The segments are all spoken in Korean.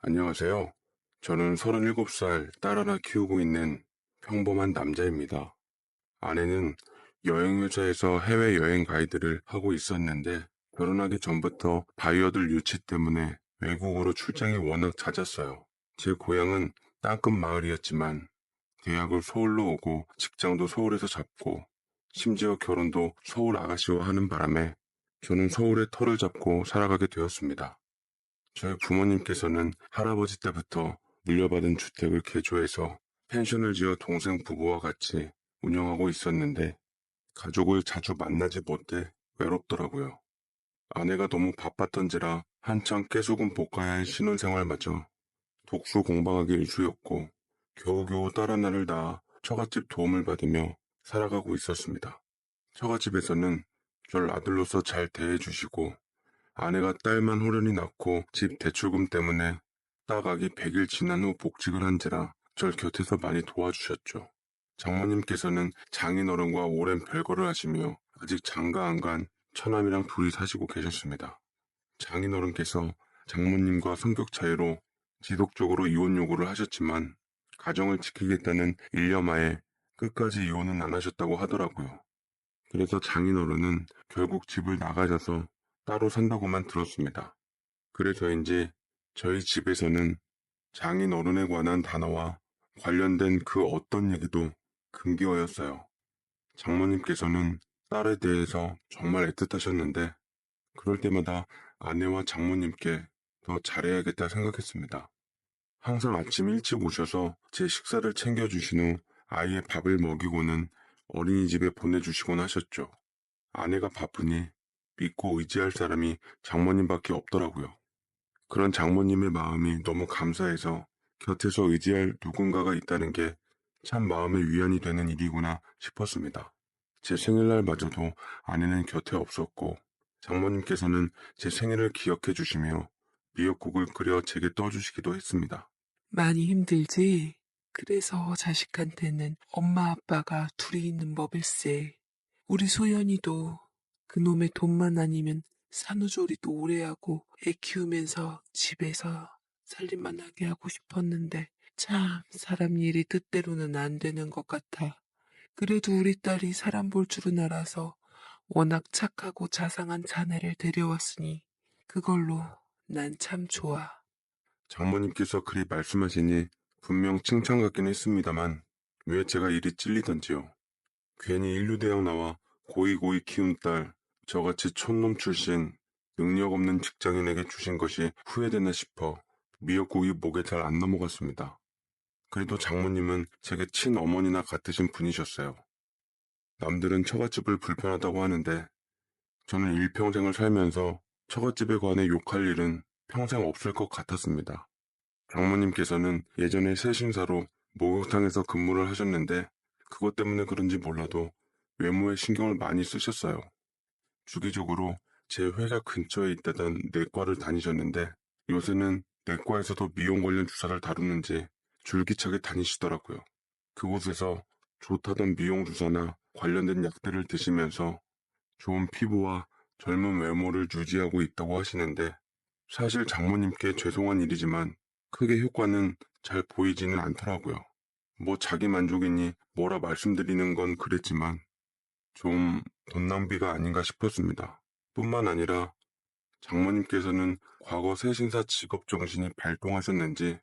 안녕하세요. 저는 37살 딸 하나 키우고 있는 평범한 남자입니다. 아내는 여행회사에서 해외여행 가이드를 하고 있었는데 결혼하기 전부터 바이어들 유치 때문에 외국으로 출장이 워낙 잦았어요. 제 고향은 땅끝 마을이었지만 대학을 서울로 오고 직장도 서울에서 잡고 심지어 결혼도 서울 아가씨와 하는 바람에 저는 서울에 터를 잡고 살아가게 되었습니다. 저희 부모님께서는 할아버지 때부터 물려받은 주택을 개조해서 펜션을 지어 동생 부부와 같이 운영하고 있었는데 가족을 자주 만나지 못해 외롭더라고요. 아내가 너무 바빴던지라 한창 깨소금 볶아야 할 신혼생활마저 독수 공방하기 일쑤였고 겨우겨우 딸 하나를 낳아 처갓집 도움을 받으며 살아가고 있었습니다. 처갓집에서는 절 아들로서 잘 대해주시고 아내가 딸만 호련히 낳고 집 대출금 때문에 딱 아기 100일 지난 후 복직을 한지라 절 곁에서 많이 도와주셨죠. 장모님께서는 장인어른과 오랜 별거를 하시며 아직 장가 안 간 처남이랑 둘이 사시고 계셨습니다. 장인어른께서 장모님과 성격 차이로 지속적으로 이혼 요구를 하셨지만 가정을 지키겠다는 일념하에 끝까지 이혼은 안 하셨다고 하더라고요. 그래서 장인어른은 결국 집을 나가셔서 따로 산다고만 들었습니다. 그래서인지 저희 집에서는 장인어른에 관한 단어와 관련된 그 어떤 얘기도 금기어였어요. 장모님께서는 딸에 대해서 정말 애틋하셨는데 그럴 때마다 아내와 장모님께 더 잘해야겠다 생각했습니다. 항상 아침 일찍 오셔서 제 식사를 챙겨주신 후 아이의 밥을 먹이고는 어린이집에 보내주시곤 하셨죠. 아내가 바쁘니 믿고 의지할 사람이 장모님밖에 없더라고요. 그런 장모님의 마음이 너무 감사해서 곁에서 의지할 누군가가 있다는 게 참 마음의 위안이 되는 일이구나 싶었습니다. 제 생일날마저도 아내는 곁에 없었고 장모님께서는 제 생일을 기억해 주시며 미역국을 끓여 제게 떠주시기도 했습니다. 많이 힘들지? 그래서 자식한테는 엄마 아빠가 둘이 있는 법일세. 우리 소연이도 그놈의 돈만 아니면 산후조리도 오래 하고 애 키우면서 집에서 살림만 하게 하고 싶었는데 참 사람 일이 뜻대로는 안 되는 것 같아. 그래도 우리 딸이 사람 볼 줄은 알아서 워낙 착하고 자상한 자네를 데려왔으니 그걸로 난 참 좋아. 장모님께서 그리 말씀하시니 분명 칭찬 같긴 했습니다만 왜 제가 이리 찔리던지요. 괜히 인류대학 나와 고이고이 키운 딸, 저같이 촌놈 출신, 능력 없는 직장인에게 주신 것이 후회되나 싶어 미역국이 목에 잘 안 넘어갔습니다. 그래도 장모님은 제게 친어머니나 같으신 분이셨어요. 남들은 처갓집을 불편하다고 하는데 저는 일평생을 살면서 처갓집에 관해 욕할 일은 평생 없을 것 같았습니다. 장모님께서는 예전에 세신사로 목욕탕에서 근무를 하셨는데 그것 때문에 그런지 몰라도 외모에 신경을 많이 쓰셨어요. 주기적으로 제 회사 근처에 있다던 내과를 다니셨는데 요새는 내과에서도 미용 관련 주사를 다루는지 줄기차게 다니시더라고요. 그곳에서 좋다던 미용 주사나 관련된 약들을 드시면서 좋은 피부와 젊은 외모를 유지하고 있다고 하시는데 사실 장모님께 죄송한 일이지만 크게 효과는 잘 보이지는 않더라고요. 뭐 자기 만족이니 뭐라 말씀드리는 건 그랬지만 좀 돈 낭비가 아닌가 싶었습니다. 뿐만 아니라 장모님께서는 과거 세신사 직업 정신이 발동하셨는지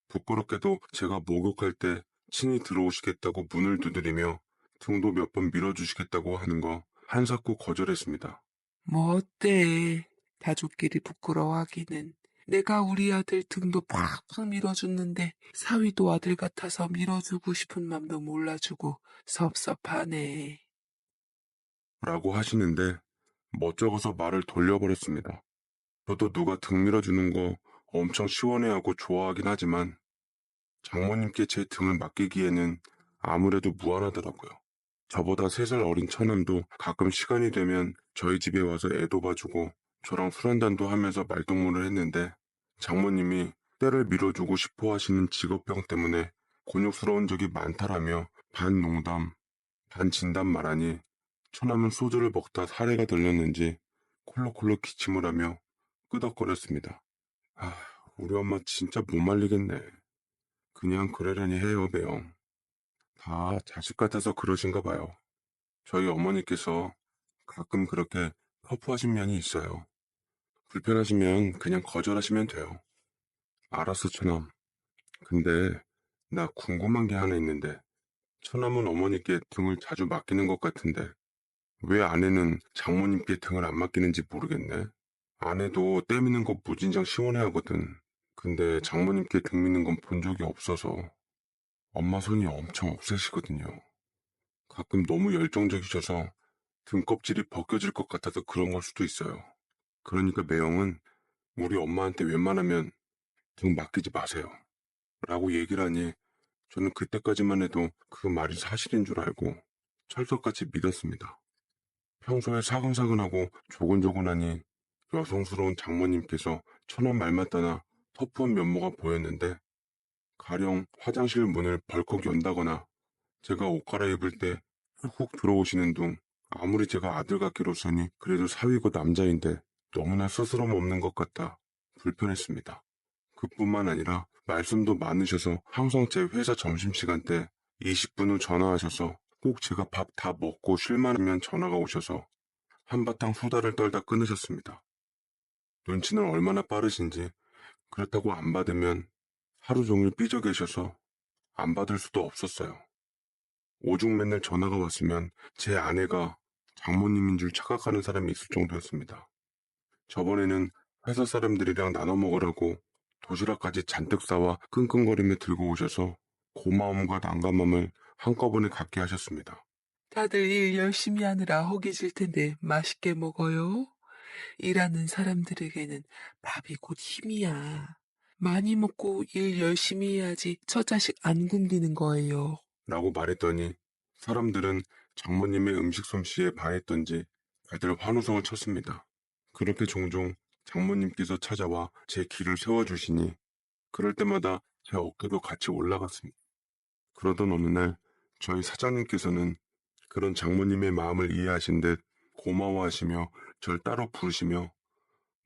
부끄럽게도 제가 목욕할 때 친히 들어오시겠다고 문을 두드리며 등도 몇 번 밀어주시겠다고 하는 거 한사코 거절했습니다. 뭐 어때? 가족끼리 부끄러워하기는. 내가 우리 아들 등도 팍팍 밀어줬는데 사위도 아들 같아서 밀어주고 싶은 맘도 몰라주고 섭섭하네. 라고 하시는데 멋쩍어서 말을 돌려버렸습니다. 저도 누가 등 밀어주는 거 엄청 시원해하고 좋아하긴 하지만 장모님께 제 등을 맡기기에는 아무래도 무안하더라고요. 저보다 3살 어린 처남도 가끔 시간이 되면 저희 집에 와서 애도 봐주고 저랑 술 한잔도 하면서 말동무를 했는데 장모님이 때를 밀어주고 싶어 하시는 직업병 때문에 곤욕스러운 적이 많다라며 반 농담, 반 진담 말하니 처남은 소주를 먹다 사례가 들렸는지 콜록콜록 기침을 하며 끄덕거렸습니다. 아, 우리 엄마 진짜 못 말리겠네. 그냥 그러려니 해요, 매형. 다 자식 같아서 그러신가 봐요. 저희 어머니께서 가끔 그렇게 터프하신 면이 있어요. 불편하시면 그냥 거절하시면 돼요. 알았어, 처남. 근데 나 궁금한 게 하나 있는데, 처남은 어머니께 등을 자주 맡기는 것 같은데, 왜 아내는 장모님께 등을 안 맡기는지 모르겠네. 아내도 때 미는 거 무진장 시원해 하거든. 근데 장모님께 등 미는 건 본 적이 없어서 엄마 손이 엄청 없으시거든요. 가끔 너무 열정적이셔서 등껍질이 벗겨질 것 같아서 그런 걸 수도 있어요. 그러니까 매형은 우리 엄마한테 웬만하면 등 맡기지 마세요. 라고 얘기를 하니 저는 그때까지만 해도 그 말이 사실인 줄 알고 철석같이 믿었습니다. 평소에 사근사근하고 조곤조곤하니 여성스러운 장모님께서 천한 말마다나 터프한 면모가 보였는데 가령 화장실 문을 벌컥 연다거나 제가 옷 갈아입을 때 훅훅 들어오시는 둥 아무리 제가 아들 같기로서니 그래도 사위고 남자인데 너무나 스스럼 없는 것 같아 불편했습니다. 그뿐만 아니라 말씀도 많으셔서 항상 제 회사 점심시간 때 20분 후 전화하셔서 꼭 제가 밥 다 먹고 쉴만하면 전화가 오셔서 한바탕 수다를 떨다 끊으셨습니다. 눈치는 얼마나 빠르신지 그렇다고 안 받으면 하루 종일 삐져 계셔서 안 받을 수도 없었어요. 오죽 맨날 전화가 왔으면 제 아내가 장모님인 줄 착각하는 사람이 있을 정도였습니다. 저번에는 회사 사람들이랑 나눠 먹으라고 도시락까지 잔뜩 싸와 끙끙거리며 들고 오셔서 고마움과 난감함을 한꺼번에 갖게 하셨습니다. 다들 일 열심히 하느라 허기질 텐데 맛있게 먹어요. 일하는 사람들에게는 밥이 곧 힘이야. 많이 먹고 일 열심히 해야지 처자식 안 굶기는 거예요. 라고 말했더니 사람들은 장모님의 음식 솜씨에 반했던지 다들 환호성을 쳤습니다. 그렇게 종종 장모님께서 찾아와 제 길을 세워주시니 그럴 때마다 제 어깨도 같이 올라갔습니다. 그러던 어느 날 저희 사장님께서는 그런 장모님의 마음을 이해하신 듯 고마워하시며 절 따로 부르시며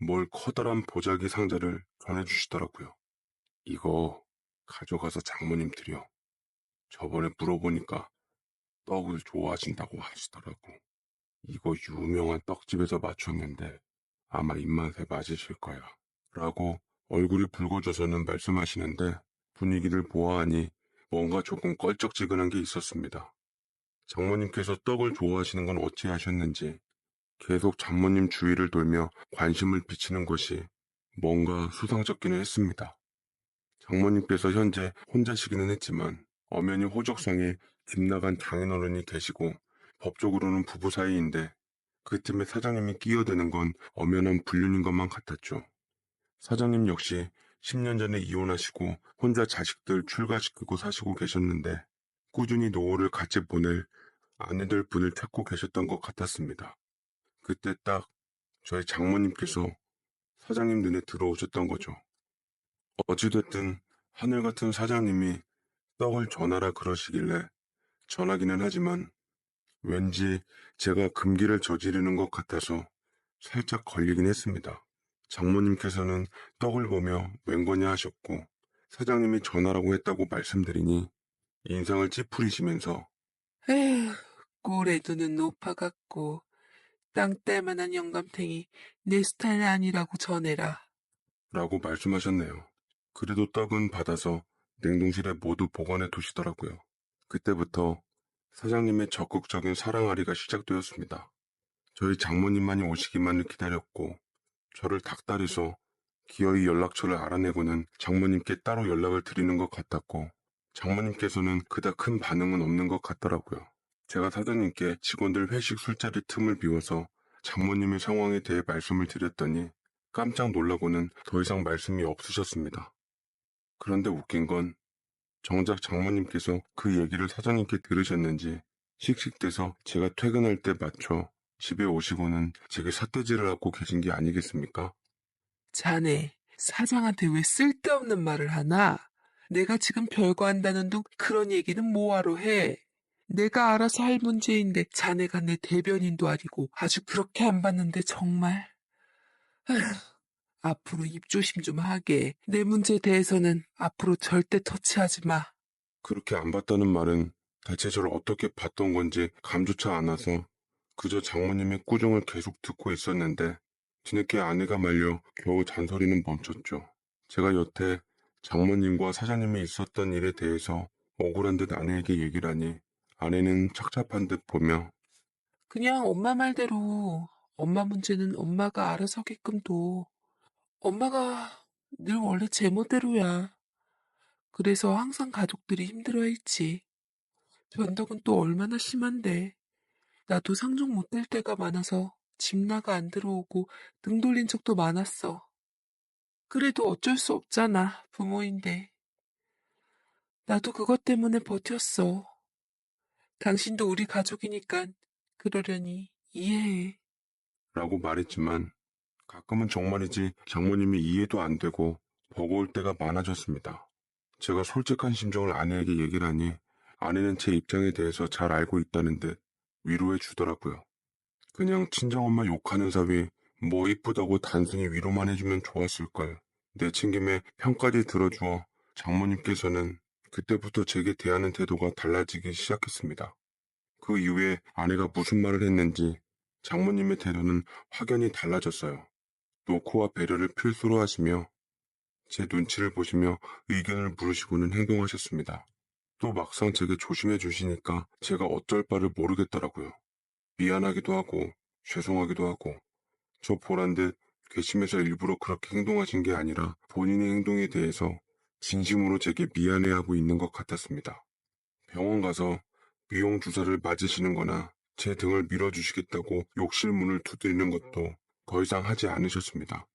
뭘 커다란 보자기 상자를 전해주시더라고요. 이거 가져가서 장모님 드려. 저번에 물어보니까 떡을 좋아하신다고 하시더라고. 이거 유명한 떡집에서 맞췄는데 아마 입맛에 맞으실 거야. 라고 얼굴이 붉어져서는 말씀하시는데 분위기를 보아하니 뭔가 조금 껄쩍지근한 게 있었습니다. 장모님께서 떡을 좋아하시는 건 어찌 하셨는지 계속 장모님 주위를 돌며 관심을 비치는 것이 뭔가 수상쩍기는 했습니다. 장모님께서 현재 혼자시기는 했지만 엄연히 호적상에 집 나간 장인어른이 계시고 법적으로는 부부 사이인데 그 틈에 사장님이 끼어드는 건 엄연한 불륜인 것만 같았죠. 사장님 역시 10년 전에 이혼하시고 혼자 자식들 출가시키고 사시고 계셨는데 꾸준히 노후를 같이 보낼 아내들 분을 찾고 계셨던 것 같았습니다. 그때 딱 저희 장모님께서 사장님 눈에 들어오셨던 거죠. 어찌됐든 하늘 같은 사장님이 떡을 전하라 그러시길래 전하기는 하지만 왠지 제가 금기를 저지르는 것 같아서 살짝 걸리긴 했습니다. 장모님께서는 떡을 보며 웬거냐 하셨고 사장님이 전하라고 했다고 말씀드리니 인상을 찌푸리시면서 에휴, 꼴에 두는 노파같고 땅 뗄만한 영감탱이 내 스타일 아니라고 전해라. 라고 말씀하셨네요. 그래도 떡은 받아서 냉동실에 모두 보관해 두시더라고요. 그때부터 사장님의 적극적인 사랑아리가 시작되었습니다. 저희 장모님만이 오시기만을 기다렸고 저를 닥달해서 기어이 연락처를 알아내고는 장모님께 따로 연락을 드리는 것 같았고 장모님께서는 그닥 큰 반응은 없는 것 같더라고요. 제가 사장님께 직원들 회식 술자리 틈을 비워서 장모님의 상황에 대해 말씀을 드렸더니 깜짝 놀라고는 더 이상 말씀이 없으셨습니다. 그런데 웃긴 건 정작 장모님께서 그 얘기를 사장님께 들으셨는지 씩씩대서 제가 퇴근할 때 맞춰 집에 오시고는 제게 삿대질을 하고 계신 게 아니겠습니까? 자네, 사장한테 왜 쓸데없는 말을 하나? 내가 지금 별거 한다는 둥 그런 얘기는 뭐하러 해? 내가 알아서 할 문제인데 자네가 내 대변인도 아니고 아주 그렇게 안 봤는데 정말. 아휴, 앞으로 입 조심 좀 하게. 내 문제에 대해서는 앞으로 절대 터치하지 마. 그렇게 안 봤다는 말은 대체 저를 어떻게 봤던 건지 감조차 않아서 그저 장모님의 꾸중을 계속 듣고 있었는데 뒤늦게 아내가 말려 겨우 잔소리는 멈췄죠. 제가 여태 장모님과 사장님이 있었던 일에 대해서 억울한 듯 아내에게 얘기를 하니 아내는 착잡한 듯 보며 그냥 엄마 말대로 엄마 문제는 엄마가 알아서 하게끔 둬. 엄마가 늘 원래 제멋대로야. 그래서 항상 가족들이 힘들어했지. 변덕은 또 얼마나 심한데. 나도 상종 못 될 때가 많아서 집 나가 안 들어오고 등 돌린 적도 많았어. 그래도 어쩔 수 없잖아, 부모인데. 나도 그것 때문에 버텼어. 당신도 우리 가족이니까 그러려니 이해해. 라고 말했지만 가끔은 정말이지 장모님이 이해도 안 되고 버거울 때가 많아졌습니다. 제가 솔직한 심정을 아내에게 얘기를 하니 아내는 제 입장에 대해서 잘 알고 있다는 듯 위로해 주더라고요. 그냥 친정엄마 욕하는 사위 뭐 이쁘다고 단순히 위로만 해주면 좋았을걸. 내친김에 편까지 들어주어 장모님께서는 그때부터 제게 대하는 태도가 달라지기 시작했습니다. 그 이후에 아내가 무슨 말을 했는지 장모님의 태도는 확연히 달라졌어요. 노코와 배려를 필수로 하시며 제 눈치를 보시며 의견을 물으시고는 행동하셨습니다. 또 막상 제게 조심해 주시니까 제가 어쩔 바를 모르겠더라고요. 미안하기도 하고 죄송하기도 하고 저 보란 듯 괘씸해서 일부러 그렇게 행동하신 게 아니라 본인의 행동에 대해서 진심으로 제게 미안해하고 있는 것 같았습니다. 병원 가서 미용 주사를 맞으시는 거나 제 등을 밀어주시겠다고 욕실 문을 두드리는 것도 더 이상 하지 않으셨습니다.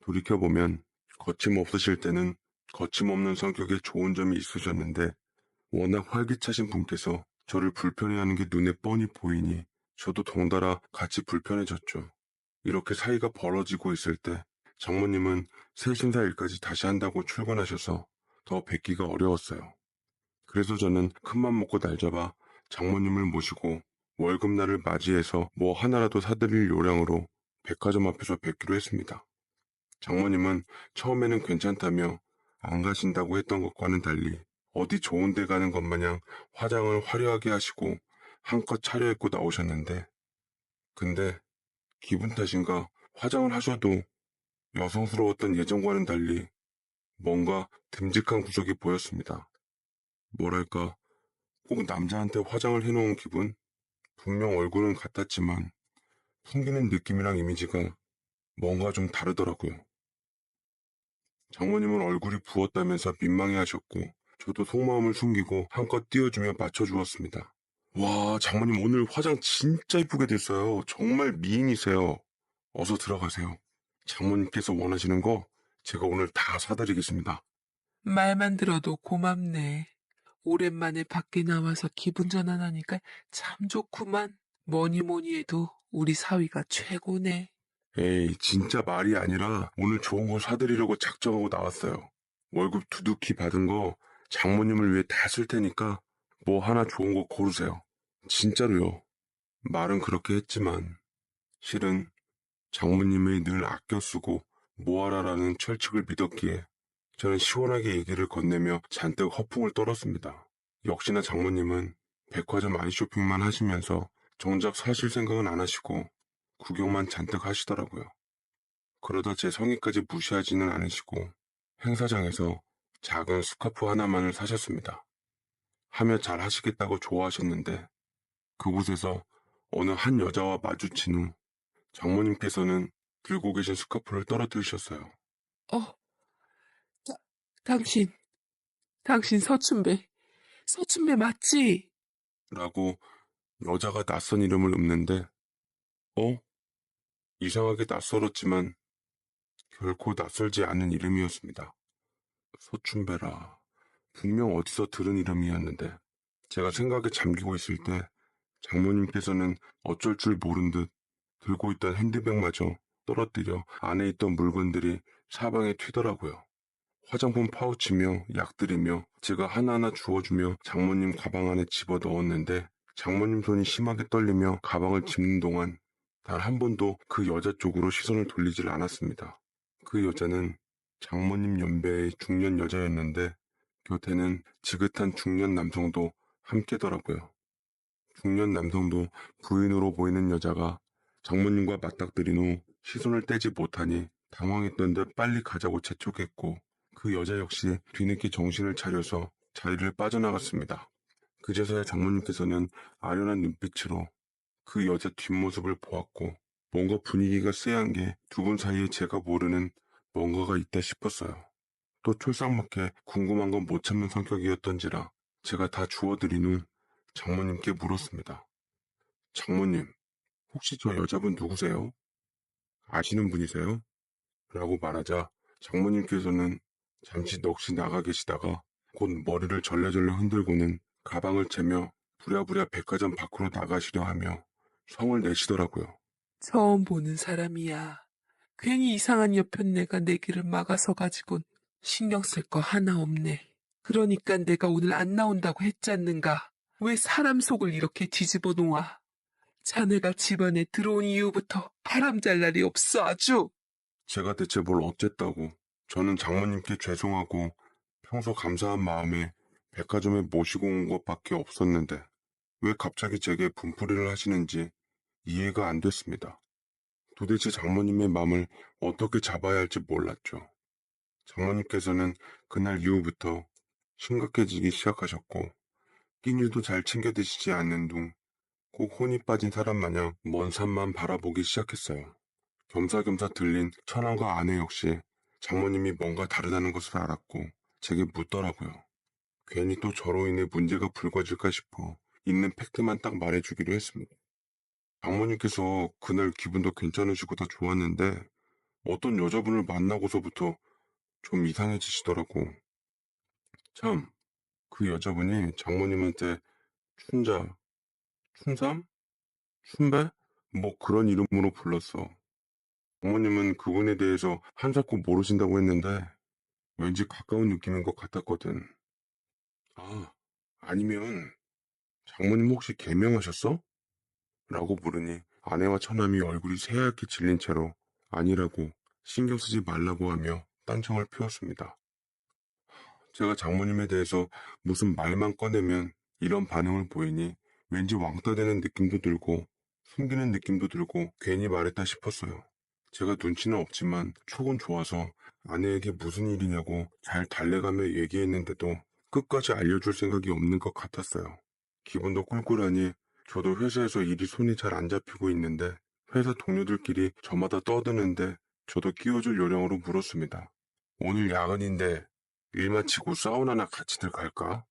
돌이켜보면 거침없으실 때는 거침없는 성격에 좋은 점이 있으셨는데 워낙 활기차신 분께서 저를 불편해하는 게 눈에 뻔히 보이니 저도 덩달아 같이 불편해졌죠. 이렇게 사이가 벌어지고 있을 때 장모님은 새신사 일까지 다시 한다고 출근하셔서 더 뵙기가 어려웠어요. 그래서 저는 큰맘 먹고 날 잡아 장모님을 모시고 월급날을 맞이해서 뭐 하나라도 사드릴 요량으로 백화점 앞에서 뵙기로 했습니다. 장모님은 처음에는 괜찮다며 안 가신다고 했던 것과는 달리 어디 좋은 데 가는 것 마냥 화장을 화려하게 하시고 한껏 차려입고 나오셨는데 근데 기분 탓인가 화장을 하셔도 여성스러웠던 예전과는 달리 뭔가 듬직한 구석이 보였습니다. 뭐랄까 꼭 남자한테 화장을 해놓은 기분? 분명 얼굴은 같았지만 풍기는 느낌이랑 이미지가 뭔가 좀 다르더라고요. 장모님은 얼굴이 부었다면서 민망해하셨고 저도 속마음을 숨기고 한껏 띄워주며 맞춰주었습니다. 와, 장모님 오늘 화장 진짜 이쁘게 됐어요. 정말 미인이세요. 어서 들어가세요. 장모님께서 원하시는 거 제가 오늘 다 사드리겠습니다. 말만 들어도 고맙네. 오랜만에 밖에 나와서 기분 전환하니까 참 좋구만. 뭐니 뭐니 해도 우리 사위가 최고네. 에이, 진짜 말이 아니라 오늘 좋은 거 사드리려고 작정하고 나왔어요. 월급 두둑히 받은 거 장모님을 위해 다 쓸 테니까 뭐 하나 좋은 거 고르세요. 진짜로요. 말은 그렇게 했지만 실은 장모님의 늘 아껴 쓰고 모아라라는 철칙을 믿었기에 저는 시원하게 얘기를 건네며 잔뜩 허풍을 떨었습니다. 역시나 장모님은 백화점 아이쇼핑만 하시면서 정작 사실 생각은 안 하시고 구경만 잔뜩 하시더라고요. 그러다 제 성의까지 무시하지는 않으시고 행사장에서 작은 스카프 하나만을 사셨습니다. 하며 잘 하시겠다고 좋아하셨는데 그곳에서 어느 한 여자와 마주친 후 장모님께서는 들고 계신 스카프를 떨어뜨리셨어요. 어, 다, 당신, 당신 서춘배 맞지? 라고 여자가 낯선 이름을 읊는데 어? 이상하게 낯설었지만 결코 낯설지 않은 이름이었습니다. 서춘배라. 분명 어디서 들은 이름이었는데 제가 생각에 잠기고 있을 때 장모님께서는 어쩔 줄 모른 듯 들고 있던 핸드백마저 떨어뜨려 안에 있던 물건들이 사방에 튀더라고요. 화장품 파우치며 약들이며 제가 하나하나 주워주며 장모님 가방 안에 집어 넣었는데 장모님 손이 심하게 떨리며 가방을 짚는 동안 단 한 번도 그 여자 쪽으로 시선을 돌리질 않았습니다. 그 여자는 장모님 연배의 중년 여자였는데 곁에는 지긋한 중년 남성도 함께더라고요. 중년 남성도 부인으로 보이는 여자가 장모님과 맞닥뜨린 후 시선을 떼지 못하니 당황했던 듯 빨리 가자고 재촉했고 그 여자 역시 뒤늦게 정신을 차려서 자리를 빠져나갔습니다. 그제서야 장모님께서는 아련한 눈빛으로 그 여자 뒷모습을 보았고 뭔가 분위기가 쎄한 게 두 분 사이에 제가 모르는 뭔가가 있다 싶었어요. 또 촐싹맞게 궁금한 건 못 참는 성격이었던지라 제가 다 주워드린 후 장모님께 물었습니다. 장모님, 혹시 저 여자분 누구세요? 아시는 분이세요? 라고 말하자 장모님께서는 잠시 넋이 나가 계시다가 곧 머리를 절레절레 흔들고는 가방을 채며 부랴부랴 백화점 밖으로 나가시려 하며 성을 내시더라고요. 처음 보는 사람이야. 괜히 이상한 여편네가 내 길을 막아서 가지곤 신경 쓸 거 하나 없네. 그러니까 내가 오늘 안 나온다고 했잖는가. 왜 사람 속을 이렇게 뒤집어 놓아. 자네가 집안에 들어온 이후부터 바람잘 날이 없어 아주. 제가 대체 뭘 어쨌다고. 저는 장모님께 죄송하고 평소 감사한 마음에 백화점에 모시고 온 것밖에 없었는데 왜 갑자기 제게 분풀이를 하시는지 이해가 안 됐습니다. 도대체 장모님의 마음을 어떻게 잡아야 할지 몰랐죠. 장모님께서는 그날 이후부터 심각해지기 시작하셨고 끼니도 잘 챙겨 드시지 않는 둥 꼭 혼이 빠진 사람 마냥 먼 산만 바라보기 시작했어요. 겸사겸사 들린 처남과 아내 역시 장모님이 뭔가 다르다는 것을 알았고 제게 묻더라고요. 괜히 또 저로 인해 문제가 불거질까 싶어 있는 팩트만 딱 말해주기로 했습니다. 장모님께서 그날 기분도 괜찮으시고 다 좋았는데 어떤 여자분을 만나고서부터 좀 이상해지시더라고. 참, 그 여자분이 장모님한테 춘자, 춘삼? 춘배? 뭐 그런 이름으로 불렀어. 장모님은 그분에 대해서 한사코 모르신다고 했는데 왠지 가까운 느낌인 것 같았거든. 아, 아니면 장모님 혹시 개명하셨어? 라고 물으니 아내와 처남이 얼굴이 새하얗게 질린 채로 아니라고 신경 쓰지 말라고 하며 딴청을 피웠습니다. 제가 장모님에 대해서 무슨 말만 꺼내면 이런 반응을 보이니 왠지 왕따되는 느낌도 들고 숨기는 느낌도 들고 괜히 말했다 싶었어요. 제가 눈치는 없지만 촉은 좋아서 아내에게 무슨 일이냐고 잘 달래가며 얘기했는데도 끝까지 알려줄 생각이 없는 것 같았어요. 기분도 꿀꿀하니 저도 회사에서 일이 손이 잘 안 잡히고 있는데 회사 동료들끼리 저마다 떠드는데 저도 끼워줄 요령으로 물었습니다. 오늘 야근인데 일 마치고 사우나나 같이들 갈까?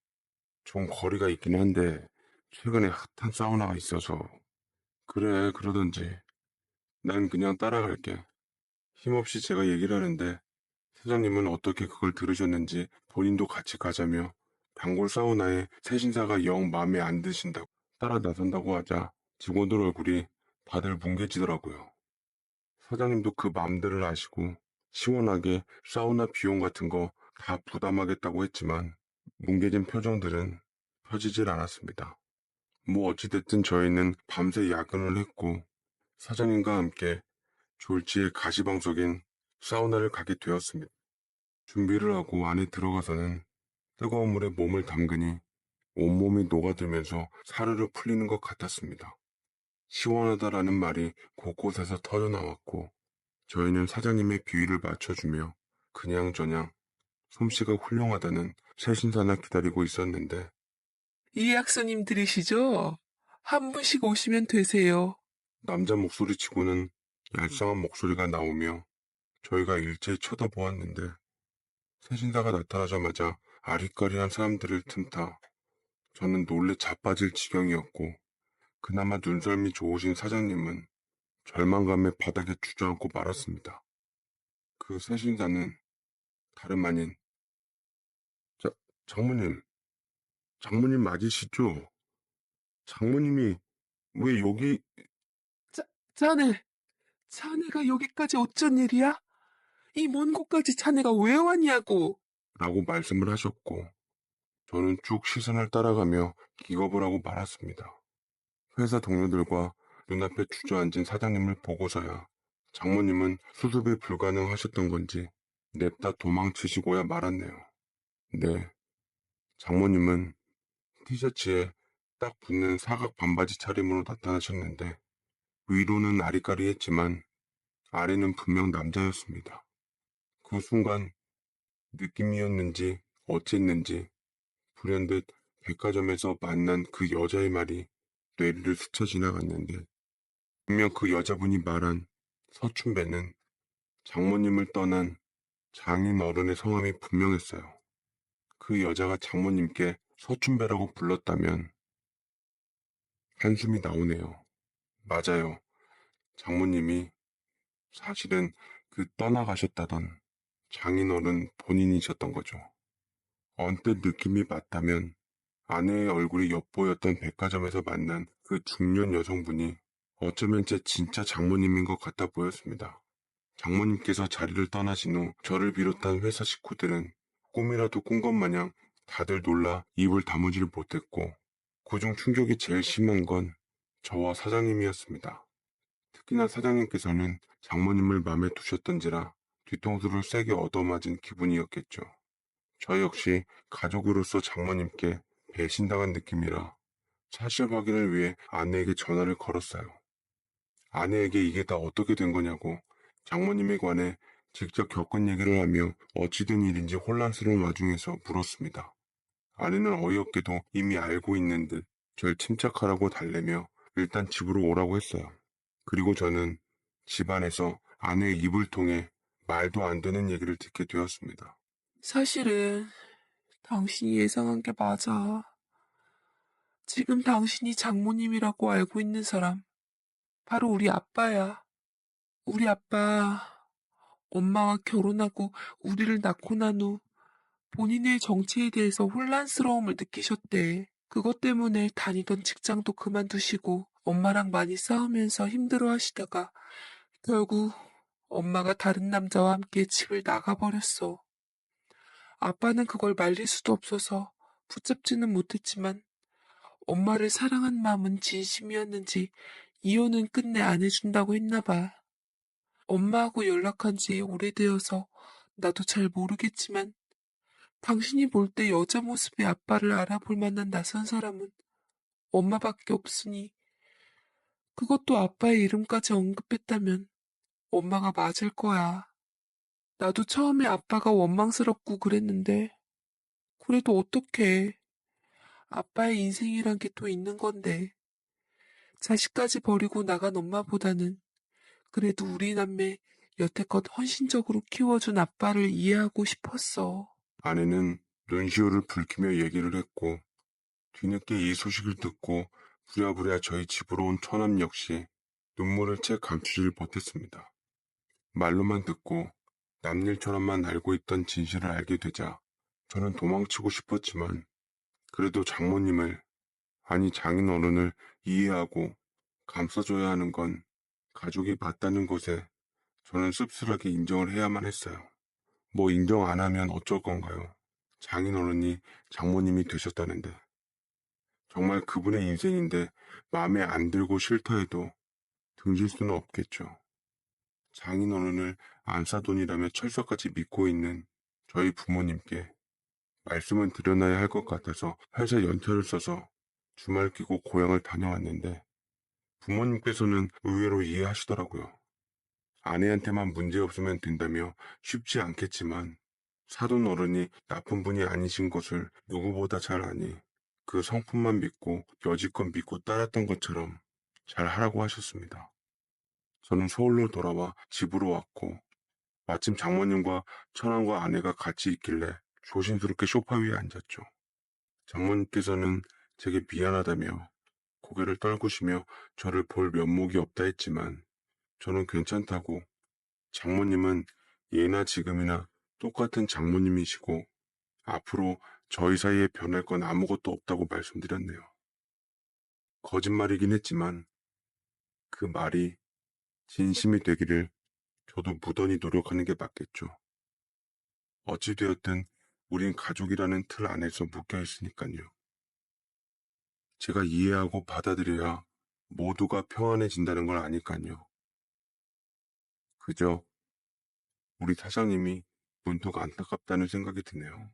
좀 거리가 있긴 한데 최근에 핫한 사우나가 있어서. 그래, 그러던지. 난 그냥 따라갈게. 힘없이 제가 얘기를 하는데 사장님은 어떻게 그걸 들으셨는지 본인도 같이 가자며 단골 사우나에 새 신사가 영 마음에 안 드신다고 따라 나선다고 하자 직원들 얼굴이 다들 뭉개지더라고요. 사장님도 그 마음들을 아시고 시원하게 사우나 비용 같은 거 다 부담하겠다고 했지만 뭉개진 표정들은 펴지질 않았습니다. 뭐 어찌됐든 저희는 밤새 야근을 했고 사장님과 함께 졸지에 가시방석인 사우나를 가게 되었습니다. 준비를 하고 안에 들어가서는 뜨거운 물에 몸을 담그니 온몸이 녹아들면서 사르르 풀리는 것 같았습니다. 시원하다라는 말이 곳곳에서 터져나왔고 저희는 사장님의 비위를 맞춰주며 그냥저냥 솜씨가 훌륭하다는 새 신사나 기다리고 있었는데 예약 손님들이시죠? 한 분씩 오시면 되세요. 남자 목소리치고는 얄쌍한 목소리가 나오며 저희가 일제히 쳐다보았는데 새 신사가 나타나자마자 아리까리한 사람들을 틈타 저는 놀래 자빠질 지경이었고 그나마 눈썰미 좋으신 사장님은 절망감에 바닥에 주저앉고 말았습니다. 그 새 신사는 다름 아닌 자, 장모님, 장모님 맞으시죠? 장모님이 왜 여기 자, 자네, 자네가 여기까지 어쩐 일이야? 이 먼 곳까지 자네가 왜 왔냐고. 라고 말씀을 하셨고 저는 쭉 시선을 따라가며 기겁을 하고 말았습니다. 회사 동료들과 눈앞에 주저앉은 사장님을 보고서야 장모님은 수습이 불가능하셨던 건지 냅다 도망치시고야 말았네요. 네, 장모님은 티셔츠에 딱 붙는 사각 반바지 차림으로 나타나셨는데 위로는 아리까리했지만 아래는 분명 남자였습니다. 그 순간 느낌이었는지 어쨌는지 불현듯 백화점에서 만난 그 여자의 말이 뇌리를 스쳐 지나갔는데 분명 그 여자분이 말한 서춘배는 장모님을 떠난 장인 어른의 성함이 분명했어요. 그 여자가 장모님께 서춘배라고 불렀다면 한숨이 나오네요. 맞아요. 장모님이 사실은 그 떠나가셨다던 장인어른 본인이셨던 거죠. 언뜻 느낌이 맞다면 아내의 얼굴이 엿보였던 백화점에서 만난 그 중년 여성분이 어쩌면 제 진짜 장모님인 것 같아 보였습니다. 장모님께서 자리를 떠나신 후 저를 비롯한 회사 식구들은 꿈이라도 꾼 것 마냥 다들 놀라 입을 다무지를 못했고 그중 충격이 제일 심한 건 저와 사장님이었습니다. 특히나 사장님께서는 장모님을 마음에 두셨던지라 뒤통수를 세게 얻어맞은 기분이었겠죠. 저 역시 가족으로서 장모님께 배신당한 느낌이라 사실 확인을 위해 아내에게 전화를 걸었어요. 아내에게 이게 다 어떻게 된 거냐고 장모님에 관해 직접 겪은 얘기를 하며 어찌된 일인지 혼란스러운 와중에서 물었습니다. 아내는 어이없게도 이미 알고 있는 듯 절 침착하라고 달래며 일단 집으로 오라고 했어요. 그리고 저는 집안에서 아내의 입을 통해 말도 안 되는 얘기를 듣게 되었습니다. 사실은 당신이 예상한 게 맞아. 지금 당신이 장모님이라고 알고 있는 사람, 바로 우리 아빠야. 우리 아빠, 엄마와 결혼하고 우리를 낳고 난 후 본인의 정체에 대해서 혼란스러움을 느끼셨대. 그것 때문에 다니던 직장도 그만두시고 엄마랑 많이 싸우면서 힘들어 하시다가 결국 엄마가 다른 남자와 함께 집을 나가버렸어. 아빠는 그걸 말릴 수도 없어서 붙잡지는 못했지만 엄마를 사랑한 마음은 진심이었는지 이혼은 끝내 안 해준다고 했나 봐. 엄마하고 연락한 지 오래되어서 나도 잘 모르겠지만 당신이 볼 때 여자 모습의 아빠를 알아볼 만한 낯선 사람은 엄마밖에 없으니 그것도 아빠의 이름까지 언급했다면 엄마가 맞을 거야. 나도 처음에 아빠가 원망스럽고 그랬는데 그래도 어떡해. 아빠의 인생이란 게 또 있는 건데 자식까지 버리고 나간 엄마보다는 그래도 우리 남매 여태껏 헌신적으로 키워준 아빠를 이해하고 싶었어. 아내는 눈시울을 붉히며 얘기를 했고 뒤늦게 이 소식을 듣고 부랴부랴 저희 집으로 온 처남 역시 눈물을 채 감추질 못했습니다. 말로만 듣고 남일처럼만 알고 있던 진실을 알게 되자 저는 도망치고 싶었지만 그래도 장모님을, 아니 장인어른을 이해하고 감싸줘야 하는 건 가족이 맞다는 것에 저는 씁쓸하게 인정을 해야만 했어요. 뭐 인정 안 하면 어쩔 건가요? 장인어른이 장모님이 되셨다는데. 정말 그분의 인생인데 마음에 안 들고 싫다 해도 등질 수는 없겠죠. 장인어른을 안사돈이라며 철석같이 믿고 있는 저희 부모님께 말씀은 드려놔야 할 것 같아서 회사 연차를 써서 주말 끼고 고향을 다녀왔는데 부모님께서는 의외로 이해하시더라고요. 아내한테만 문제 없으면 된다며 쉽지 않겠지만 사돈 어른이 나쁜 분이 아니신 것을 누구보다 잘 아니 그 성품만 믿고 여지껏 믿고 따랐던 것처럼 잘 하라고 하셨습니다. 저는 서울로 돌아와 집으로 왔고 마침 장모님과 처남과 아내가 같이 있길래 조심스럽게 소파 위에 앉았죠. 장모님께서는 제게 미안하다며 고개를 떨구시며 저를 볼 면목이 없다 했지만 저는 괜찮다고 장모님은 예나 지금이나 똑같은 장모님이시고 앞으로 저희 사이에 변할 건 아무것도 없다고 말씀드렸네요. 거짓말이긴 했지만 그 말이 진심이 되기를 저도 무던히 노력하는 게 맞겠죠. 어찌되었든 우린 가족이라는 틀 안에서 묶여 있으니까요. 제가 이해하고 받아들여야 모두가 평안해진다는 걸 아니까요. 그저 우리 사장님이 문득 안타깝다는 생각이 드네요.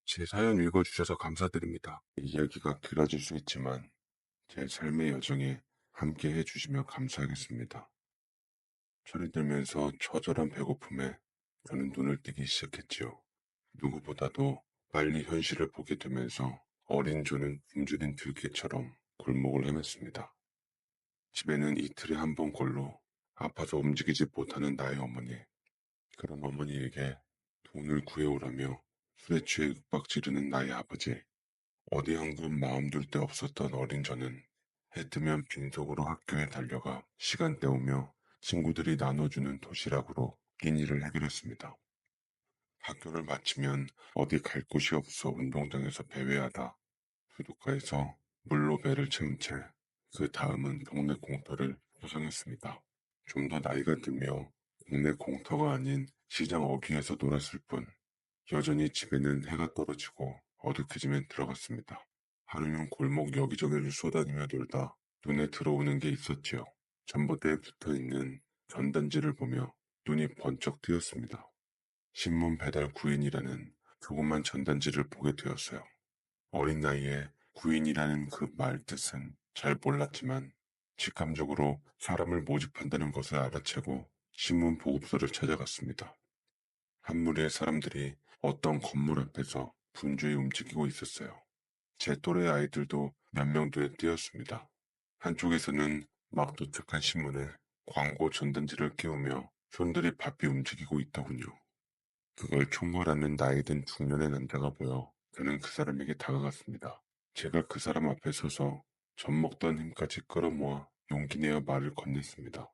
제 사연 읽어주셔서 감사드립니다. 이야기가 길어질 수 있지만 제 삶의 여정에 함께 해주시면 감사하겠습니다. 철이 들면서 처절한 배고픔에 저는 눈을 뜨기 시작했지요. 누구보다도 빨리 현실을 보게 되면서 어린 조는 굶주린 들개처럼 골목을 헤맸습니다. 집에는 이틀에 한 번 꼴로 아파서 움직이지 못하는 나의 어머니. 그런 어머니에게 돈을 구해오라며 술에 취해 윽박 지르는 나의 아버지. 어디 한 곳 마음 둘 데 없었던 어린 저는 해 뜨면 빈속으로 학교에 달려가 시간 때우며 친구들이 나눠주는 도시락으로 끼니를 해결했습니다. 학교를 마치면 어디 갈 곳이 없어 운동장에서 배회하다 수도가에서 물로 배를 채운 채 그 다음은 동네 공터를 구성했습니다. 좀 더 나이가 들며 동네 공터가 아닌 시장 어귀에서 놀았을 뿐 여전히 집에는 해가 떨어지고 어둑해지면 들어갔습니다. 하루는 골목 여기저기를 쏘다니며 놀다 눈에 들어오는 게 있었지요. 전봇대에 붙어있는 전단지를 보며 눈이 번쩍 뜨였습니다. 신문 배달 구인이라는 조그만 전단지를 보게 되었어요. 어린 나이에 구인이라는 그 말 뜻은 잘 몰랐지만 직감적으로 사람을 모집한다는 것을 알아채고 신문 보급소를 찾아갔습니다. 한 무리의 사람들이 어떤 건물 앞에서 분주히 움직이고 있었어요. 제 또래 아이들도 몇 명 눈에 띄었습니다. 한쪽에서는 막 도착한 신문에 광고 전단지를 끼우며 손들이 바삐 움직이고 있더군요. 그걸 총괄하는 나이 든 중년의 남자가 보여 저는 그 사람에게 다가갔습니다. 제가 그 사람 앞에 서서 젖먹던 힘까지 끌어모아 용기 내어 말을 건넸습니다.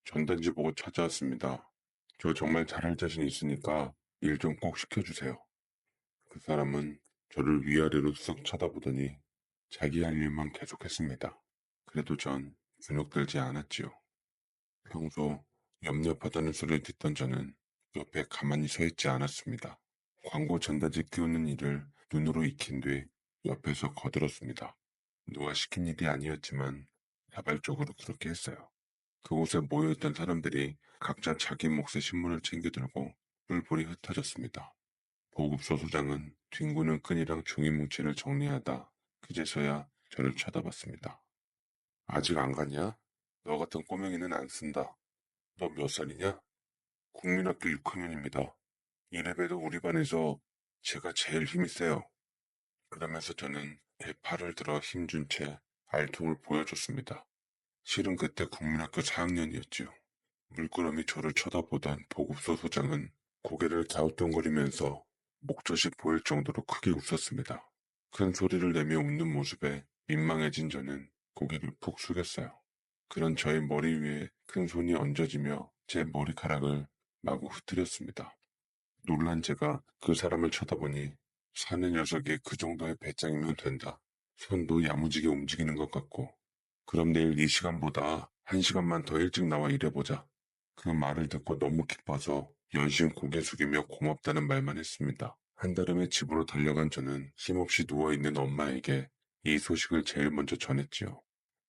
전단지 보고 찾아왔습니다. 저 정말 잘할 자신 있으니까 일 좀 꼭 시켜주세요. 그 사람은 저를 위아래로 쓱 쳐다보더니 자기 할 일만 계속했습니다. 그래도 전 균욕들지 않았지요. 평소 엽렵하다는 소리를 듣던 저는 옆에 가만히 서 있지 않았습니다. 광고 전단지 끼우는 일을 눈으로 익힌 뒤 옆에서 거들었습니다. 누가 시킨 일이 아니었지만 자발적으로 그렇게 했어요. 그곳에 모여있던 사람들이 각자 자기 몫의 신문을 챙겨 들고 뿔뿔이 흩어졌습니다. 보급소 소장은 뒹구는 끈이랑 종이 뭉치를 정리하다 그제서야 저를 쳐다봤습니다. 아직 안 갔냐? 너 같은 꼬맹이는 안 쓴다. 너 몇 살이냐? 국민학교 6학년입니다. 이래봬도 우리 반에서 제가 제일 힘이 세요. 그러면서 저는 제 팔을 들어 힘준 채 알통을 보여줬습니다. 실은 그때 국민학교 4학년이었지요. 물끄러미 저를 쳐다보던 보급소 소장은 고개를 갸우뚱거리면서 목젖이 보일 정도로 크게 웃었습니다. 큰 소리를 내며 웃는 모습에 민망해진 저는 고개를 푹 숙였어요. 그런 저의 머리 위에 큰 손이 얹어지며 제 머리카락을 마구 흐트렸습니다. 놀란 제가 그 사람을 쳐다보니 사는 녀석이 그 정도의 배짱이면 된다. 손도 야무지게 움직이는 것 같고 그럼 내일 이 시간보다 1시간만 더 일찍 나와 일해보자. 그 말을 듣고 너무 기뻐서 연신 고개 숙이며 고맙다는 말만 했습니다. 한달음에 집으로 달려간 저는 힘없이 누워있는 엄마에게 이 소식을 제일 먼저 전했지요.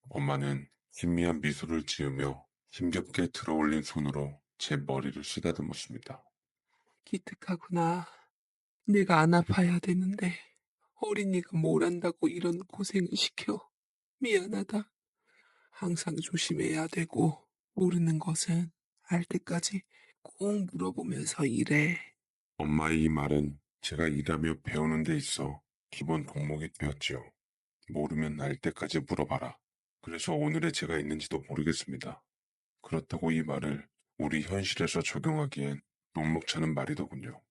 엄마는 희미한 미소를 지으며 힘겹게 들어올린 손으로 제 머리를 쓰다듬었습니다. 기특하구나. 내가 안 아파야 되는데 어린이가 뭘 안다고 이런 고생을 시켜. 미안하다. 항상 조심해야 되고 모르는 것은 알 때까지 꼭 물어보면서 일해. 엄마의 이 말은 제가 일하며 배우는 데 있어 기본 덕목이 되었지요. 모르면 알 때까지 물어봐라. 그래서 오늘의 제가 있는지도 모르겠습니다. 그렇다고 이 말을 우리 현실에서 적용하기엔 녹록찮은 말이더군요.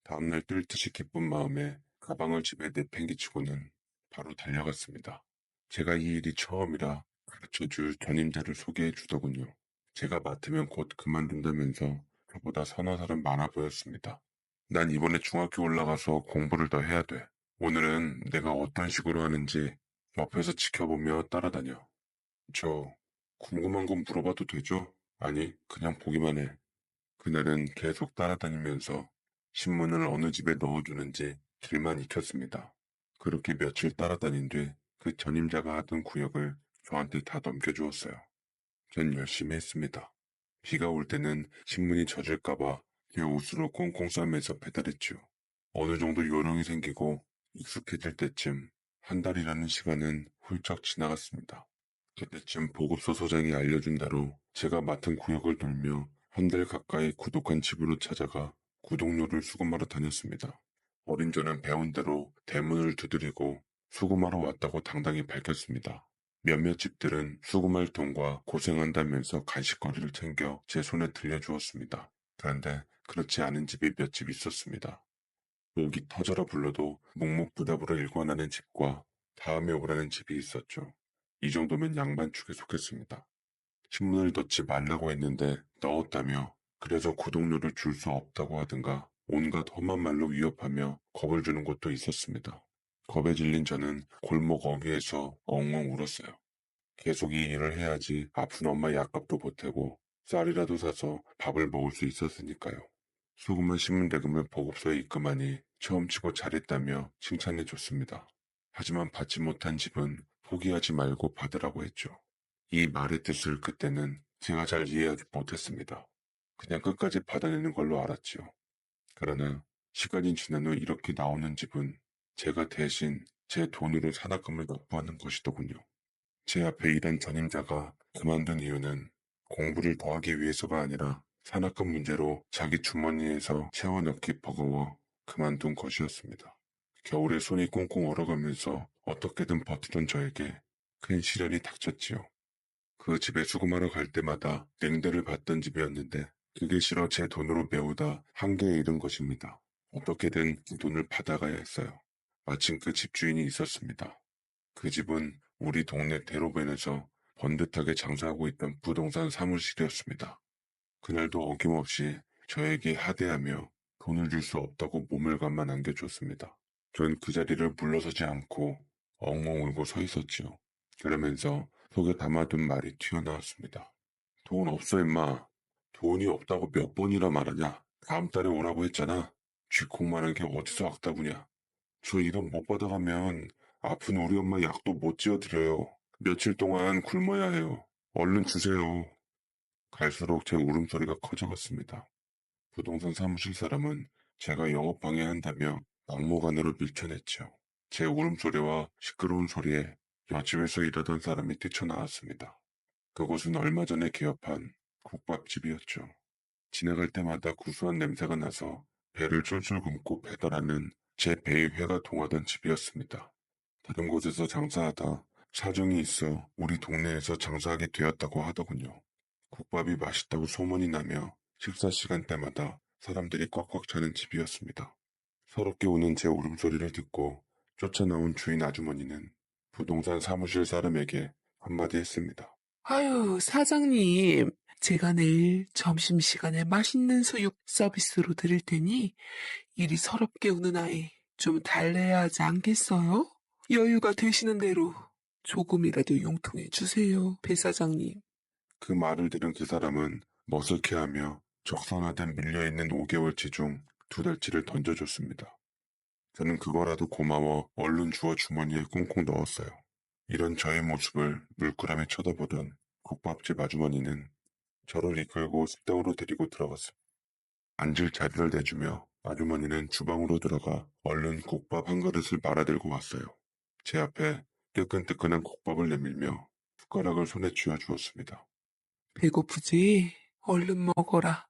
다음날 뜰 듯이 기쁜 마음에 가방을 집에 내팽개치고는 바로 달려갔습니다. 제가 이 일이 처음이라 가르쳐줄 전임자를 소개해 주더군요. 제가 맡으면 곧 그만둔다면서 저보다 서너 살은 많아 보였습니다. 난 이번에 중학교 올라가서 공부를 더 해야 돼. 오늘은 내가 어떤 식으로 하는지 옆에서 지켜보며 따라다녀. 저 궁금한 건 물어봐도 되죠? 아니, 그냥 보기만 해. 그날은 계속 따라다니면서 신문을 어느 집에 넣어두는지 길만 익혔습니다. 그렇게 며칠 따라다닌 뒤 그 전임자가 하던 구역을 저한테 다 넘겨주었어요. 전 열심히 했습니다. 비가 올 때는 신문이 젖을까봐 제 옷으로 꽁꽁 싸매서 배달했죠. 어느 정도 요령이 생기고 익숙해질 때쯤 한 달이라는 시간은 훌쩍 지나갔습니다. 그때쯤 보급소 소장이 알려준 대로 제가 맡은 구역을 돌며 한 달 가까이 고독한 집으로 찾아가 구독료를 수금하러 다녔습니다. 어린 저는 배운 대로 대문을 두드리고 수금하러 왔다고 당당히 밝혔습니다. 몇몇 집들은 수금할 돈과 고생한다면서 간식거리를 챙겨 제 손에 들려주었습니다. 그런데 그렇지 않은 집이 몇 집 있었습니다. 목이 터져라 불러도 묵묵부답으로 일관하는 집과 다음에 오라는 집이 있었죠. 이 정도면 양반 축에 속했습니다. 신문을 넣지 말라고 했는데 넣었다며 그래서 구독료를 줄 수 없다고 하든가 온갖 험한 말로 위협하며 겁을 주는 곳도 있었습니다. 겁에 질린 저는 골목 어귀에서 엉엉 울었어요. 계속 이 일을 해야지 아픈 엄마 약값도 보태고 쌀이라도 사서 밥을 먹을 수 있었으니까요. 소금만 신문 대금을 보급소에 입금하니 처음 치고 잘했다며 칭찬해 줬습니다. 하지만 받지 못한 집은 포기하지 말고 받으라고 했죠. 이 말의 뜻을 그때는 제가 잘 이해하지 못했습니다. 그냥 끝까지 받아내는 걸로 알았지요. 그러나 시간이 지난 후 이렇게 나오는 집은 제가 대신 제 돈으로 산학금을 납부하는 것이더군요. 제 앞에 일한 전임자가 그만둔 이유는 공부를 더 하기 위해서가 아니라 산학금 문제로 자기 주머니에서 채워넣기 버거워 그만둔 것이었습니다. 겨울에 손이 꽁꽁 얼어가면서 어떻게든 버티던 저에게 큰 시련이 닥쳤지요. 그 집에 수금하러 갈 때마다 냉대를 받던 집이었는데 그게 싫어 제 돈으로 메우다 한계에 이른 것입니다. 어떻게든 그 돈을 받아가야 했어요. 마침 그 집주인이 있었습니다. 그 집은 우리 동네 대로변에서 번듯하게 장사하고 있던 부동산 사무실이었습니다. 그날도 어김없이 저에게 하대하며 돈을 줄 수 없다고 모멸감만 안겨줬습니다. 전 그 자리를 물러서지 않고 엉엉 울고 서 있었지요. 그러면서 속에 담아둔 말이 튀어나왔습니다. 돈 없어 임마. 돈이 없다고 몇 번이나 말하냐. 다음 달에 오라고 했잖아. 쥐콩만한 게 어디서 악다구냐. 저 이런 못 받아가면 아픈 우리 엄마 약도 못 지어드려요. 며칠 동안 굶어야 해요. 얼른 주세요. 갈수록 제 울음소리가 커져갔습니다. 부동산 사무실 사람은 제가 영업 방해한다며 막무가내로 밀쳐냈죠. 제 울음소리와 시끄러운 소리에 옆집에서 일하던 사람이 뛰쳐나왔습니다. 그곳은 얼마 전에 개업한 국밥집이었죠. 지나갈 때마다 구수한 냄새가 나서 배를 쫄쫄 굶고 배달하는 제 배의 회가 동하던 집이었습니다. 다른 곳에서 장사하다 사정이 있어 우리 동네에서 장사하게 되었다고 하더군요. 국밥이 맛있다고 소문이 나며 식사 시간대마다 사람들이 꽉꽉 차는 집이었습니다. 서럽게 우는 제 울음소리를 듣고 쫓아나온 주인 아주머니는 부동산 사무실 사람에게 한마디 했습니다. 아유, 사장님. 제가 내일 점심시간에 맛있는 수육 서비스로 드릴 테니 이리 서럽게 우는 아이 좀 달래야 하지 않겠어요? 여유가 되시는 대로 조금이라도 용통해 주세요, 배 사장님. 그 말을 들은 그 사람은 머쓱해하며 적선하듯 밀려있는 5개월치 중 2달치를 던져줬습니다. 저는 그거라도 고마워 얼른 주워 주머니에 꽁꽁 넣었어요. 이런 저의 모습을 물끄러미 쳐다보던 국밥집 아주머니는 저를 이끌고 식당으로 데리고 들어갔습니다. 앉을 자리를 내주며 아주머니는 주방으로 들어가 얼른 국밥 한 그릇을 말아들고 왔어요. 제 앞에 뜨끈뜨끈한 국밥을 내밀며 숟가락을 손에 쥐어주었습니다. 배고프지? 얼른 먹어라.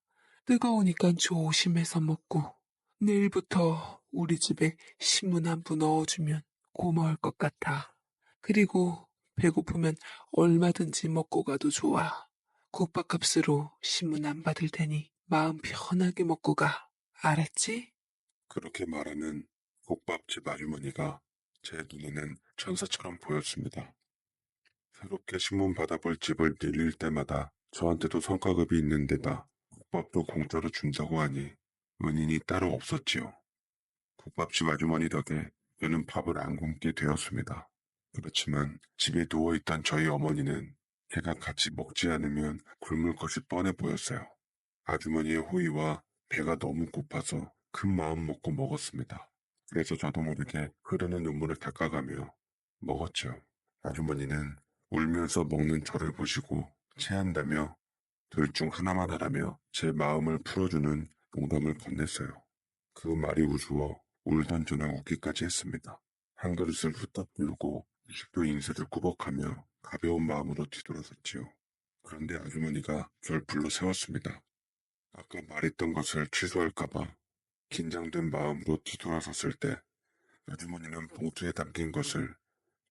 뜨거우니까 조심해서 먹고. 내일부터 우리 집에 신문 한 부 넣어주면 고마울 것 같아. 그리고 배고프면 얼마든지 먹고 가도 좋아. 국밥값으로 신문 안 받을 테니 마음 편하게 먹고 가. 알았지? 그렇게 말하는 국밥집 아주머니가 제 눈에는 천사처럼 보였습니다. 새롭게 신문 받아볼 집을 들릴 때마다 저한테도 성과급이 있는 데다 국밥도 공짜로 준다고 하니 은인이 따로 없었지요. 국밥집 아주머니 덕에 저는 밥을 안 굶게 되었습니다. 그렇지만 집에 누워있던 저희 어머니는 제가 같이 먹지 않으면 굶을 것이 뻔해 보였어요. 아주머니의 호의와 배가 너무 고파서 큰 마음 먹고 먹었습니다. 그래서 저도 모르게 흐르는 눈물을 닦아가며 먹었죠. 아주머니는 울면서 먹는 저를 보시고 체한다며 둘 중 하나만 하라며 제 마음을 풀어주는 농담을 건넸어요. 그 말이 우스워 울던 저는 웃기까지 했습니다. 한 그릇을 후딱 부르고 60도 인쇄를 꾸벅하며 가벼운 마음으로 뒤돌아섰지요. 그런데 아주머니가 절 불러 세웠습니다. 아까 말했던 것을 취소할까봐 긴장된 마음으로 뒤돌아섰을 때 아주머니는 봉투에 담긴 것을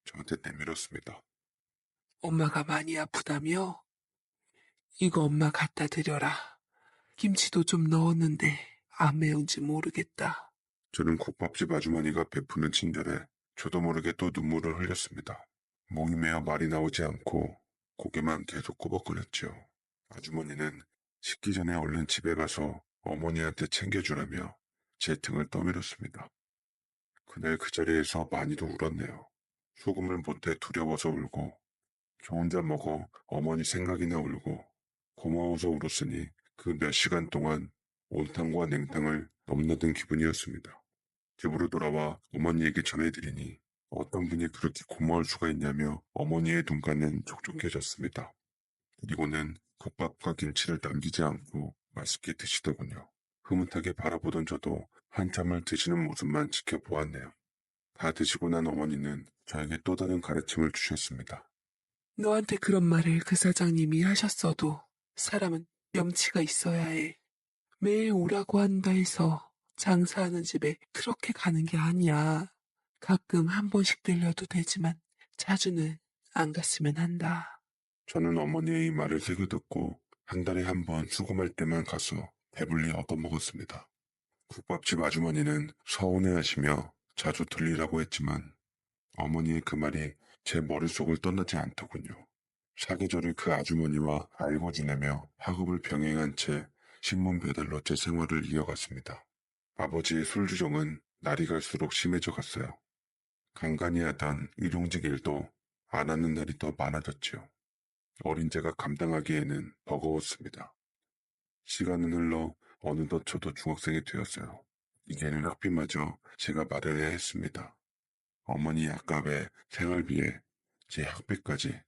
저한테 내밀었습니다. 엄마가 많이 아프다며? 이거 엄마 갖다 드려라. 김치도 좀 넣었는데 안 매운지 모르겠다. 저는 국밥집 아주머니가 베푸는 친절에 저도 모르게 또 눈물을 흘렸습니다. 목이 메어 말이 나오지 않고 고개만 계속 꾸벅거렸지요. 아주머니는 식기 전에 얼른 집에 가서 어머니한테 챙겨주라며 제 등을 떠밀었습니다. 그날 그 자리에서 많이도 울었네요. 소금을 못해 두려워서 울고, 저 혼자 먹어 어머니 생각이나 울고, 고마워서 울었으니 그 몇 시간 동안 온탕과 냉탕을 넘나든 기분이었습니다. 집으로 돌아와 어머니에게 전해드리니 어떤 분이 그렇게 고마울 수가 있냐며 어머니의 눈가는 촉촉해졌습니다. 그리고는 국밥과 김치를 남기지 않고 맛있게 드시더군요. 흐뭇하게 바라보던 저도 한참을 드시는 모습만 지켜보았네요. 다 드시고 난 어머니는 저에게 또 다른 가르침을 주셨습니다. 너한테 그런 말을 그 사장님이 하셨어도 사람은 염치가 있어야 해. 매일 오라고 한다 해서 장사하는 집에 그렇게 가는 게 아니야. 가끔 한 번씩 들려도 되지만 자주는 안 갔으면 한다. 저는 어머니의 이 말을 새겨 듣고 한 달에 한 번 수금할 때만 가서 배불리 얻어먹었습니다. 국밥집 아주머니는 서운해하시며 자주 들리라고 했지만 어머니의 그 말이 제 머릿속을 떠나지 않더군요. 사계절을 그 아주머니와 알고 지내며 학업을 병행한 채 신문 배달로 제 생활을 이어갔습니다. 아버지의 술주정은 날이 갈수록 심해져 갔어요. 간간히 하던 일용직 일도 안 하는 날이 더 많아졌지요. 어린 제가 감당하기에는 버거웠습니다. 시간은 흘러 어느덧 저도 중학생이 되었어요. 이제는 학비마저 제가 마련해야 했습니다. 어머니 약값에 생활비에 제 학비까지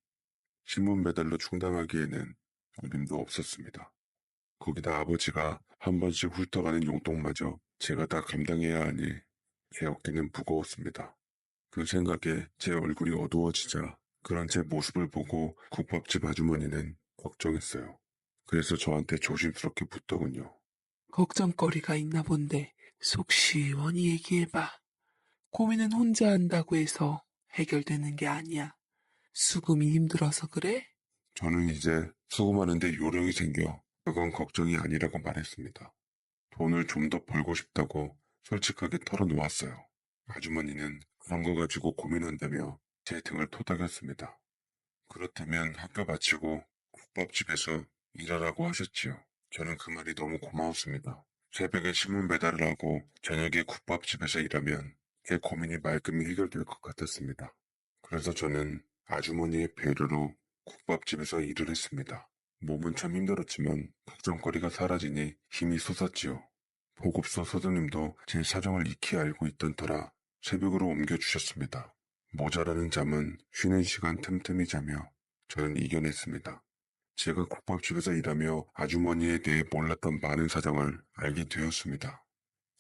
신문 배달로 충당하기에는 어림도 없었습니다. 거기다 아버지가 한 번씩 훑어가는 용돈마저 제가 다 감당해야 하니 제 어깨는 무거웠습니다. 그 생각에 제 얼굴이 어두워지자 그런 제 모습을 보고 국밥집 아주머니는 걱정했어요. 그래서 저한테 조심스럽게 묻더군요. 걱정거리가 있나 본데 속 시원히 얘기해봐. 고민은 혼자 한다고 해서 해결되는 게 아니야. 수금이 힘들어서 그래? 저는 이제 수금하는데 요령이 생겨 그건 걱정이 아니라고 말했습니다. 돈을 좀 더 벌고 싶다고 솔직하게 털어놓았어요. 아주머니는 그런 거 가지고 고민한다며 제 등을 토닥였습니다. 그렇다면 학교 마치고 국밥집에서 일하라고 하셨지요. 저는 그 말이 너무 고마웠습니다. 새벽에 신문 배달을 하고 저녁에 국밥집에서 일하면 제 고민이 말끔히 해결될 것 같았습니다. 그래서 저는 아주머니의 배려로 국밥집에서 일을 했습니다. 몸은 참 힘들었지만 걱정거리가 사라지니 힘이 솟았지요. 보급소 소장님도 제 사정을 익히 알고 있던 터라 새벽으로 옮겨주셨습니다. 모자라는 잠은 쉬는 시간 틈틈이 자며 저는 이겨냈습니다. 제가 국밥집에서 일하며 아주머니에 대해 몰랐던 많은 사정을 알게 되었습니다.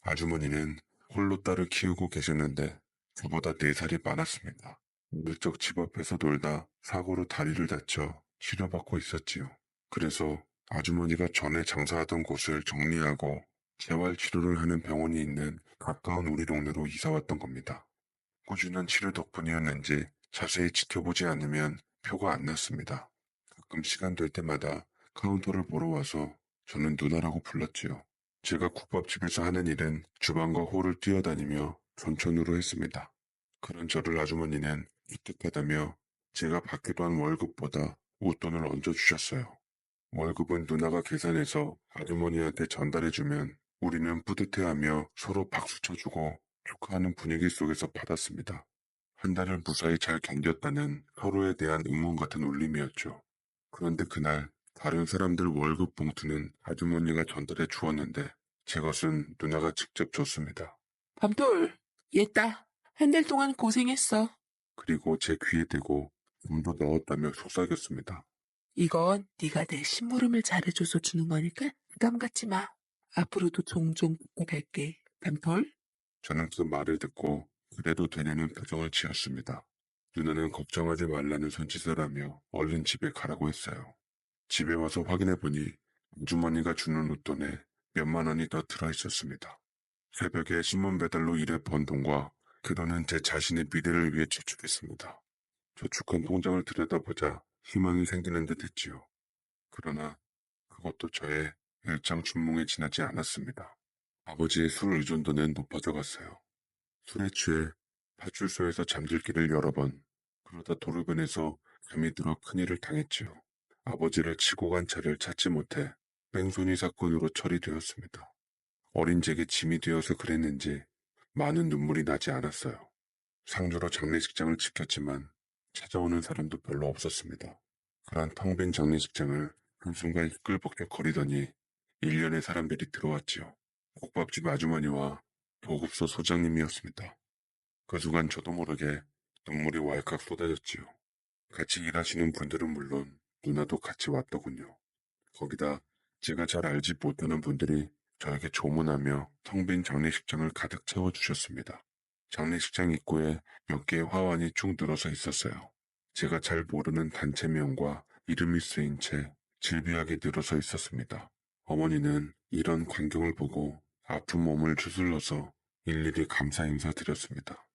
아주머니는 홀로 딸을 키우고 계셨는데 저보다 4살이 많았습니다. 물적 집 앞에서 놀다 사고로 다리를 다쳐 치료받고 있었지요. 그래서 아주머니가 전에 장사하던 곳을 정리하고 재활치료를 하는 병원이 있는 가까운 우리 동네로 이사왔던 겁니다. 꾸준한 치료 덕분이었는지 자세히 지켜보지 않으면 표가 안 났습니다. 가끔 시간 될 때마다 카운터를 보러 와서 저는 누나라고 불렀지요. 제가 국밥집에서 하는 일은 주방과 홀을 뛰어다니며 전천후로 했습니다. 그런 저를 아주머니는 기특하다며 제가 받기로 한 월급보다 웃돈을 얹어주셨어요. 월급은 누나가 계산해서 아주머니한테 전달해주면 우리는 뿌듯해하며 서로 박수 쳐주고 축하하는 분위기 속에서 받았습니다. 한 달을 무사히 잘 견뎠다는 서로에 대한 응원 같은 울림이었죠. 그런데 그날 다른 사람들 월급 봉투는 아주머니가 전달해 주었는데 제 것은 누나가 직접 줬습니다. 밤돌, 얘따. 한 달 동안 고생했어. 그리고 제 귀에 대고 좀 더 넣었다며 속삭였습니다. 이건 네가 내 심부름을 잘해줘서 주는 거니까 부담 갖지 마. 앞으로도 종종 부탁할게. 밤톨? 저는 그 말을 듣고 그래도 되냐는 표정을 지었습니다. 누나는 걱정하지 말라는 손짓을 하며 얼른 집에 가라고 했어요. 집에 와서 확인해 보니 아주머니가 주는 웃돈에 몇만 원이 더 들어 있었습니다. 새벽에 신문 배달로 일해 번 돈과 그 돈은 제 자신의 미래를 위해 저축했습니다. 저축한 통장을 들여다보자 희망이 생기는 듯 했지요. 그러나 그것도 저의 일장춘몽에 지나지 않았습니다. 아버지의 술 의존도는 높아져 갔어요. 술에 취해 파출소에서 잠들기를 여러 번, 그러다 도로변에서 잠이 들어 큰일을 당했지요. 아버지를 치고 간 차를 찾지 못해 뺑소니 사건으로 처리되었습니다. 어린 제게 짐이 되어서 그랬는지 많은 눈물이 나지 않았어요. 상주로 장례식장을 지켰지만 찾아오는 사람도 별로 없었습니다. 그런 텅 빈 장례식장을 한순간 시끌벅적 거리더니 일련의 사람들이 들어왔지요. 국밥집 아주머니와 보급소 소장님이었습니다. 그 순간 저도 모르게 눈물이 왈칵 쏟아졌지요. 같이 일하시는 분들은 물론 누나도 같이 왔더군요. 거기다 제가 잘 알지 못하는 분들이 저에게 조문하며 텅 빈 장례식장을 가득 채워주셨습니다. 장례식장 입구에 몇 개의 화환이 쭉 늘어서 있었어요. 제가 잘 모르는 단체명과 이름이 쓰인 채 질비하게 늘어서 있었습니다. 어머니는 이런 광경을 보고 아픈 몸을 추슬러서 일일이 감사 인사드렸습니다.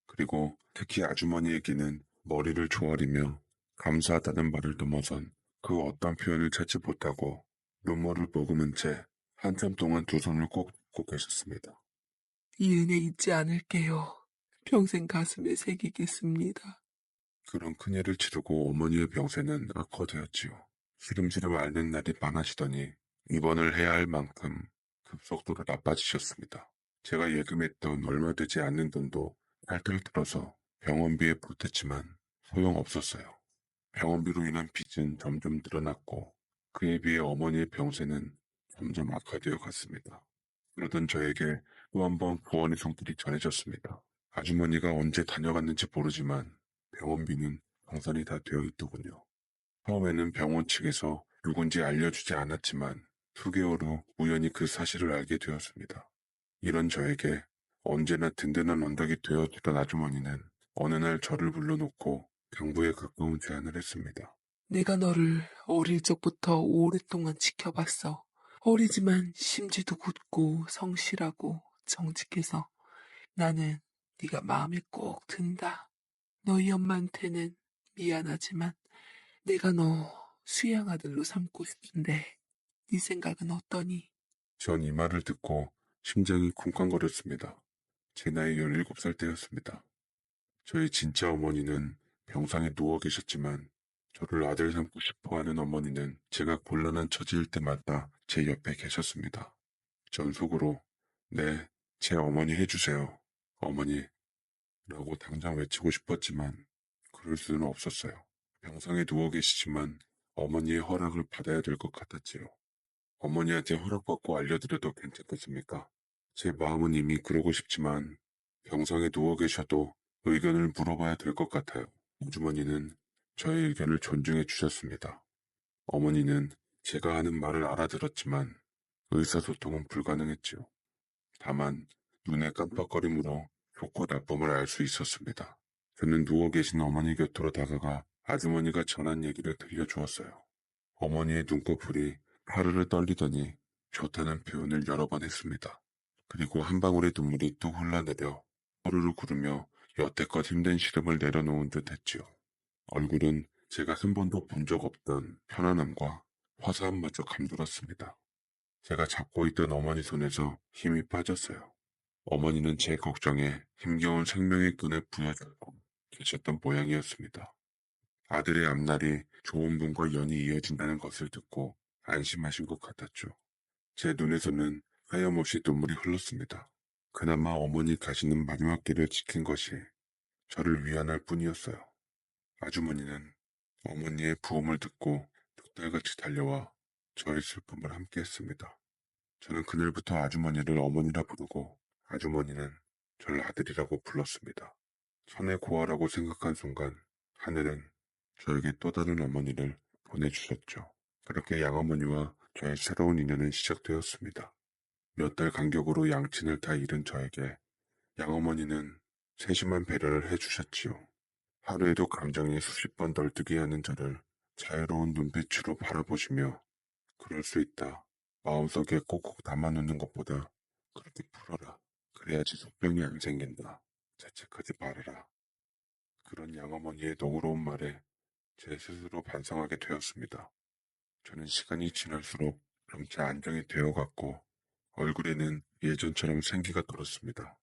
그리고 특히 아주머니에게는 머리를 조아리며 감사하다는 말을 넘어선 그 어떤 표현을 찾지 못하고 눈물을 머금은 채 한참 동안 두 손을 꼭 잡고 계셨습니다. 이 은혜 잊지 않을게요. 평생 가슴에 새기겠습니다. 그런 큰일을 치르고 어머니의 병세는 악화되었지요. 시름시름 앓는 날이 많아지더니 입원을 해야 할 만큼 급속도로 나빠지셨습니다. 제가 예금했던 얼마 되지 않는 돈도 탈탈 털어서 병원비에 보탰지만 소용없었어요. 병원비로 인한 빚은 점점 늘어났고 그에 비해 어머니의 병세는 점점 악화되어 갔습니다. 그러던 저에게 또 한 번 구원의 손길이 전해졌습니다. 아주머니가 언제 다녀갔는지 모르지만 병원비는 정산이 다 되어 있더군요. 처음에는 병원 측에서 누군지 알려주지 않았지만 수개월 후 우연히 그 사실을 알게 되었습니다. 이런 저에게 언제나 든든한 언덕이 되어주던 아주머니는 어느 날 저를 불러놓고 당부에 가까운 제안을 했습니다. 내가 너를 어릴 적부터 오랫동안 지켜봤어. 어리지만 심지도 굳고 성실하고 정직해서 나는 네가 마음에 꼭 든다. 너희 엄마한테는 미안하지만 내가 너 수양 아들로 삼고 싶은데 네 생각은 어떠니? 전 이 말을 듣고 심장이 쿵쾅거렸습니다. 제 나이 17살 때였습니다. 저희 진짜 어머니는 병상에 누워 계셨지만 저를 아들 삼고 싶어 하는 어머니는 제가 곤란한 처지일 때마다 제 옆에 계셨습니다. 전 속으로 네, 제 어머니 해주세요. 어머니 라고 당장 외치고 싶었지만 그럴 수는 없었어요. 병상에 누워 계시지만 어머니의 허락을 받아야 될 것 같았지요. 어머니한테 허락받고 알려드려도 괜찮겠습니까? 제 마음은 이미 그러고 싶지만 병상에 누워 계셔도 의견을 물어봐야 될 것 같아요. 아주머니는 저의 의견을 존중해 주셨습니다. 어머니는 제가 하는 말을 알아들었지만 의사소통은 불가능했지요. 다만 눈의 깜빡거림으로 좋고 나쁨을 알 수 있었습니다. 저는 누워 계신 어머니 곁으로 다가가 아주머니가 전한 얘기를 들려주었어요. 어머니의 눈꺼풀이 파르르 떨리더니 좋다는 표현을 여러 번 했습니다. 그리고 한 방울의 눈물이 뚝 흘러내려 호르르 구르며 여태껏 힘든 시름을 내려놓은 듯 했지요. 얼굴은 제가 한 번도 본 적 없던 편안함과 화사함마저 감돌았습니다. 제가 잡고 있던 어머니 손에서 힘이 빠졌어요. 어머니는 제 걱정에 힘겨운 생명의 끈을 부여잡고 계셨던 모양이었습니다. 아들의 앞날이 좋은 분과 연이 이어진다는 것을 듣고 안심하신 것 같았죠. 제 눈에서는 하염없이 눈물이 흘렀습니다. 그나마 어머니 가시는 마지막 길을 지킨 것이 저를 위안할 뿐이었어요. 아주머니는 어머니의 부음을 듣고 득달같이 달려와 저의 슬픔을 함께했습니다. 저는 그날부터 아주머니를 어머니라 부르고 아주머니는 저를 아들이라고 불렀습니다. 천의 고아라고 생각한 순간 하늘은 저에게 또 다른 어머니를 보내주셨죠. 그렇게 양어머니와 저의 새로운 인연은 시작되었습니다. 몇 달 간격으로 양친을 다 잃은 저에게 양어머니는 세심한 배려를 해주셨지요. 하루에도 감정이 수십 번 널뛰게 하는 저를 자유로운 눈빛으로 바라보시며 그럴 수 있다. 마음속에 꼭꼭 담아놓는 것보다 그렇게 풀어라. 그래야지 속병이 안 생긴다. 자책하지 말아라. 그런 양어머니의 너그러운 말에 제 스스로 반성하게 되었습니다. 저는 시간이 지날수록 점차 안정이 되어갔고 얼굴에는 예전처럼 생기가 돌았습니다.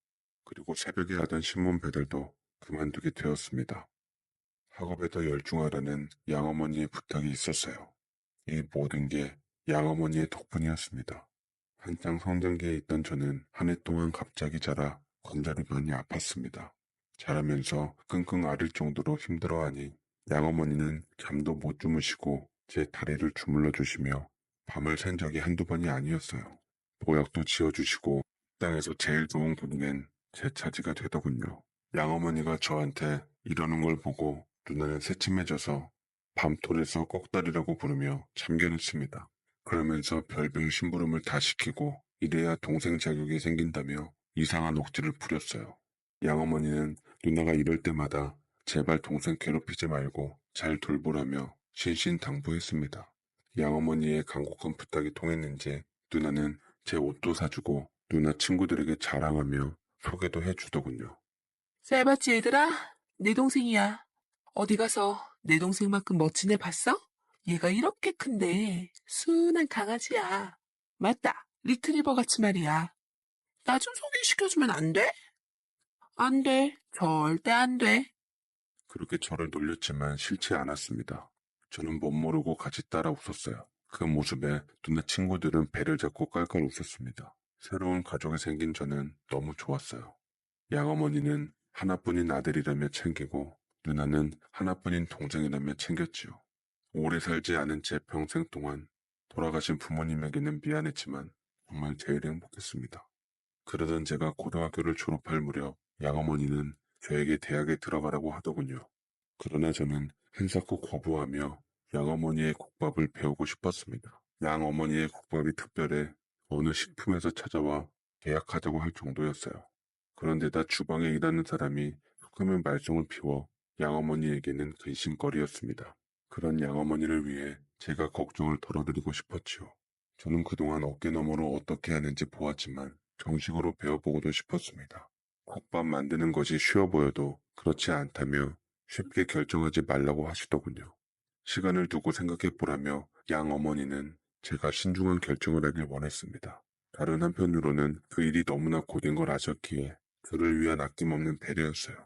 그리고 새벽에 하던 신문 배달도 그만두게 되었습니다. 학업에 더 열중하라는 양어머니의 부탁이 있었어요. 이 모든 게 양어머니의 덕분이었습니다. 한창 성장기에 있던 저는 한 해 동안 갑자기 자라 관절이 많이 아팠습니다. 자라면서 끙끙 앓을 정도로 힘들어하니 양어머니는 잠도 못 주무시고 제 다리를 주물러 주시며 밤을 샌 적이 한두 번이 아니었어요. 보약도 지어주시고 땅에서 제일 좋은 고기는 제 차지가 되더군요. 양어머니가 저한테 이러는 걸 보고 누나는 새침해져서 밤톨에서 꼭다리라고 부르며 참견했습니다. 그러면서 별별 심부름을 다 시키고 이래야 동생 자격이 생긴다며 이상한 억지를 부렸어요. 양어머니는 누나가 이럴 때마다 제발 동생 괴롭히지 말고 잘 돌보라며 신신당부했습니다. 양어머니의 간곡한 부탁이 통했는지 누나는 제 옷도 사주고 누나 친구들에게 자랑하며 소개도 해주더군요. 쌀봤지 얘들아? 내 동생이야. 어디 가서 내 동생만큼 멋진 애 봤어? 얘가 이렇게 큰데 순한 강아지야. 맞다. 리트리버 같이 말이야. 나 좀 소개시켜주면 안 돼? 안 돼. 절대 안 돼. 그렇게 저를 놀렸지만 싫지 않았습니다. 저는 못 모르고 같이 따라 웃었어요. 그 모습에 누나 친구들은 배를 잡고 깔깔 웃었습니다. 새로운 가족이 생긴 저는 너무 좋았어요. 양어머니는 하나뿐인 아들이라며 챙기고 누나는 하나뿐인 동생이라며 챙겼지요. 오래 살지 않은 제 평생 동안 돌아가신 부모님에게는 미안했지만 정말 제일 행복했습니다. 그러던 제가 고등학교를 졸업할 무렵 양어머니는 저에게 대학에 들어가라고 하더군요. 그러나 저는 한사코 거부하며 양어머니의 국밥을 배우고 싶었습니다. 양어머니의 국밥이 특별해 어느 식품에서 찾아와 계약하자고 할 정도였어요. 그런데다 주방에 일하는 사람이 흑하면 말썽을 피워 양어머니에게는 근심거리였습니다. 그런 양어머니를 위해 제가 걱정을 덜어드리고 싶었지요. 저는 그동안 어깨너머로 어떻게 하는지 보았지만 정식으로 배워보고도 싶었습니다. 국밥 만드는 것이 쉬워 보여도 그렇지 않다며 쉽게 결정하지 말라고 하시더군요. 시간을 두고 생각해보라며 양어머니는 제가 신중한 결정을 하길 원했습니다. 다른 한편으로는 그 일이 너무나 고된 걸 아셨기에 그를 위한 아낌없는 배려였어요.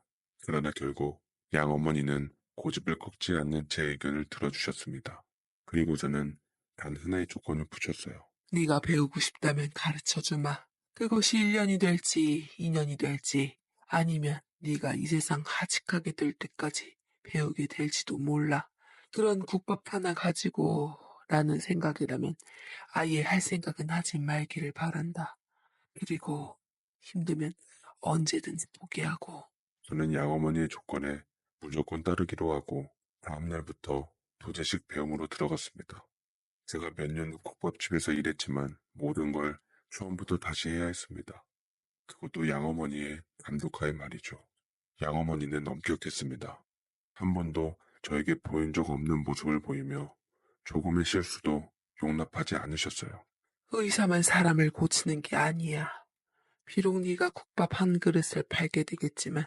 그러나 결국 양어머니는 고집을 꺾지 않는 제 의견을 들어주셨습니다. 그리고 저는 단 하나의 조건을 붙였어요. 네가 배우고 싶다면 가르쳐주마. 그것이 1년이 될지 2년이 될지 아니면 네가 이 세상 하직하게 될 때까지 배우게 될지도 몰라. 그런 국밥 하나 가지고 라는 생각이라면 아예 할 생각은 하지 말기를 바란다. 그리고 힘들면 언제든지 포기하고. 저는 양어머니의 조건에 무조건 따르기로 하고 다음날부터 도제식 배움으로 들어갔습니다. 제가 몇 년 국밥집에서 일했지만 모든 걸 처음부터 다시 해야 했습니다. 그것도 양어머니의 감독하에 말이죠. 양어머니는 엄격했습니다. 한 번도 저에게 보인 적 없는 모습을 보이며 조금의 실수도 용납하지 않으셨어요. 의사만 사람을 고치는 게 아니야. 비록 네가 국밥 한 그릇을 팔게 되겠지만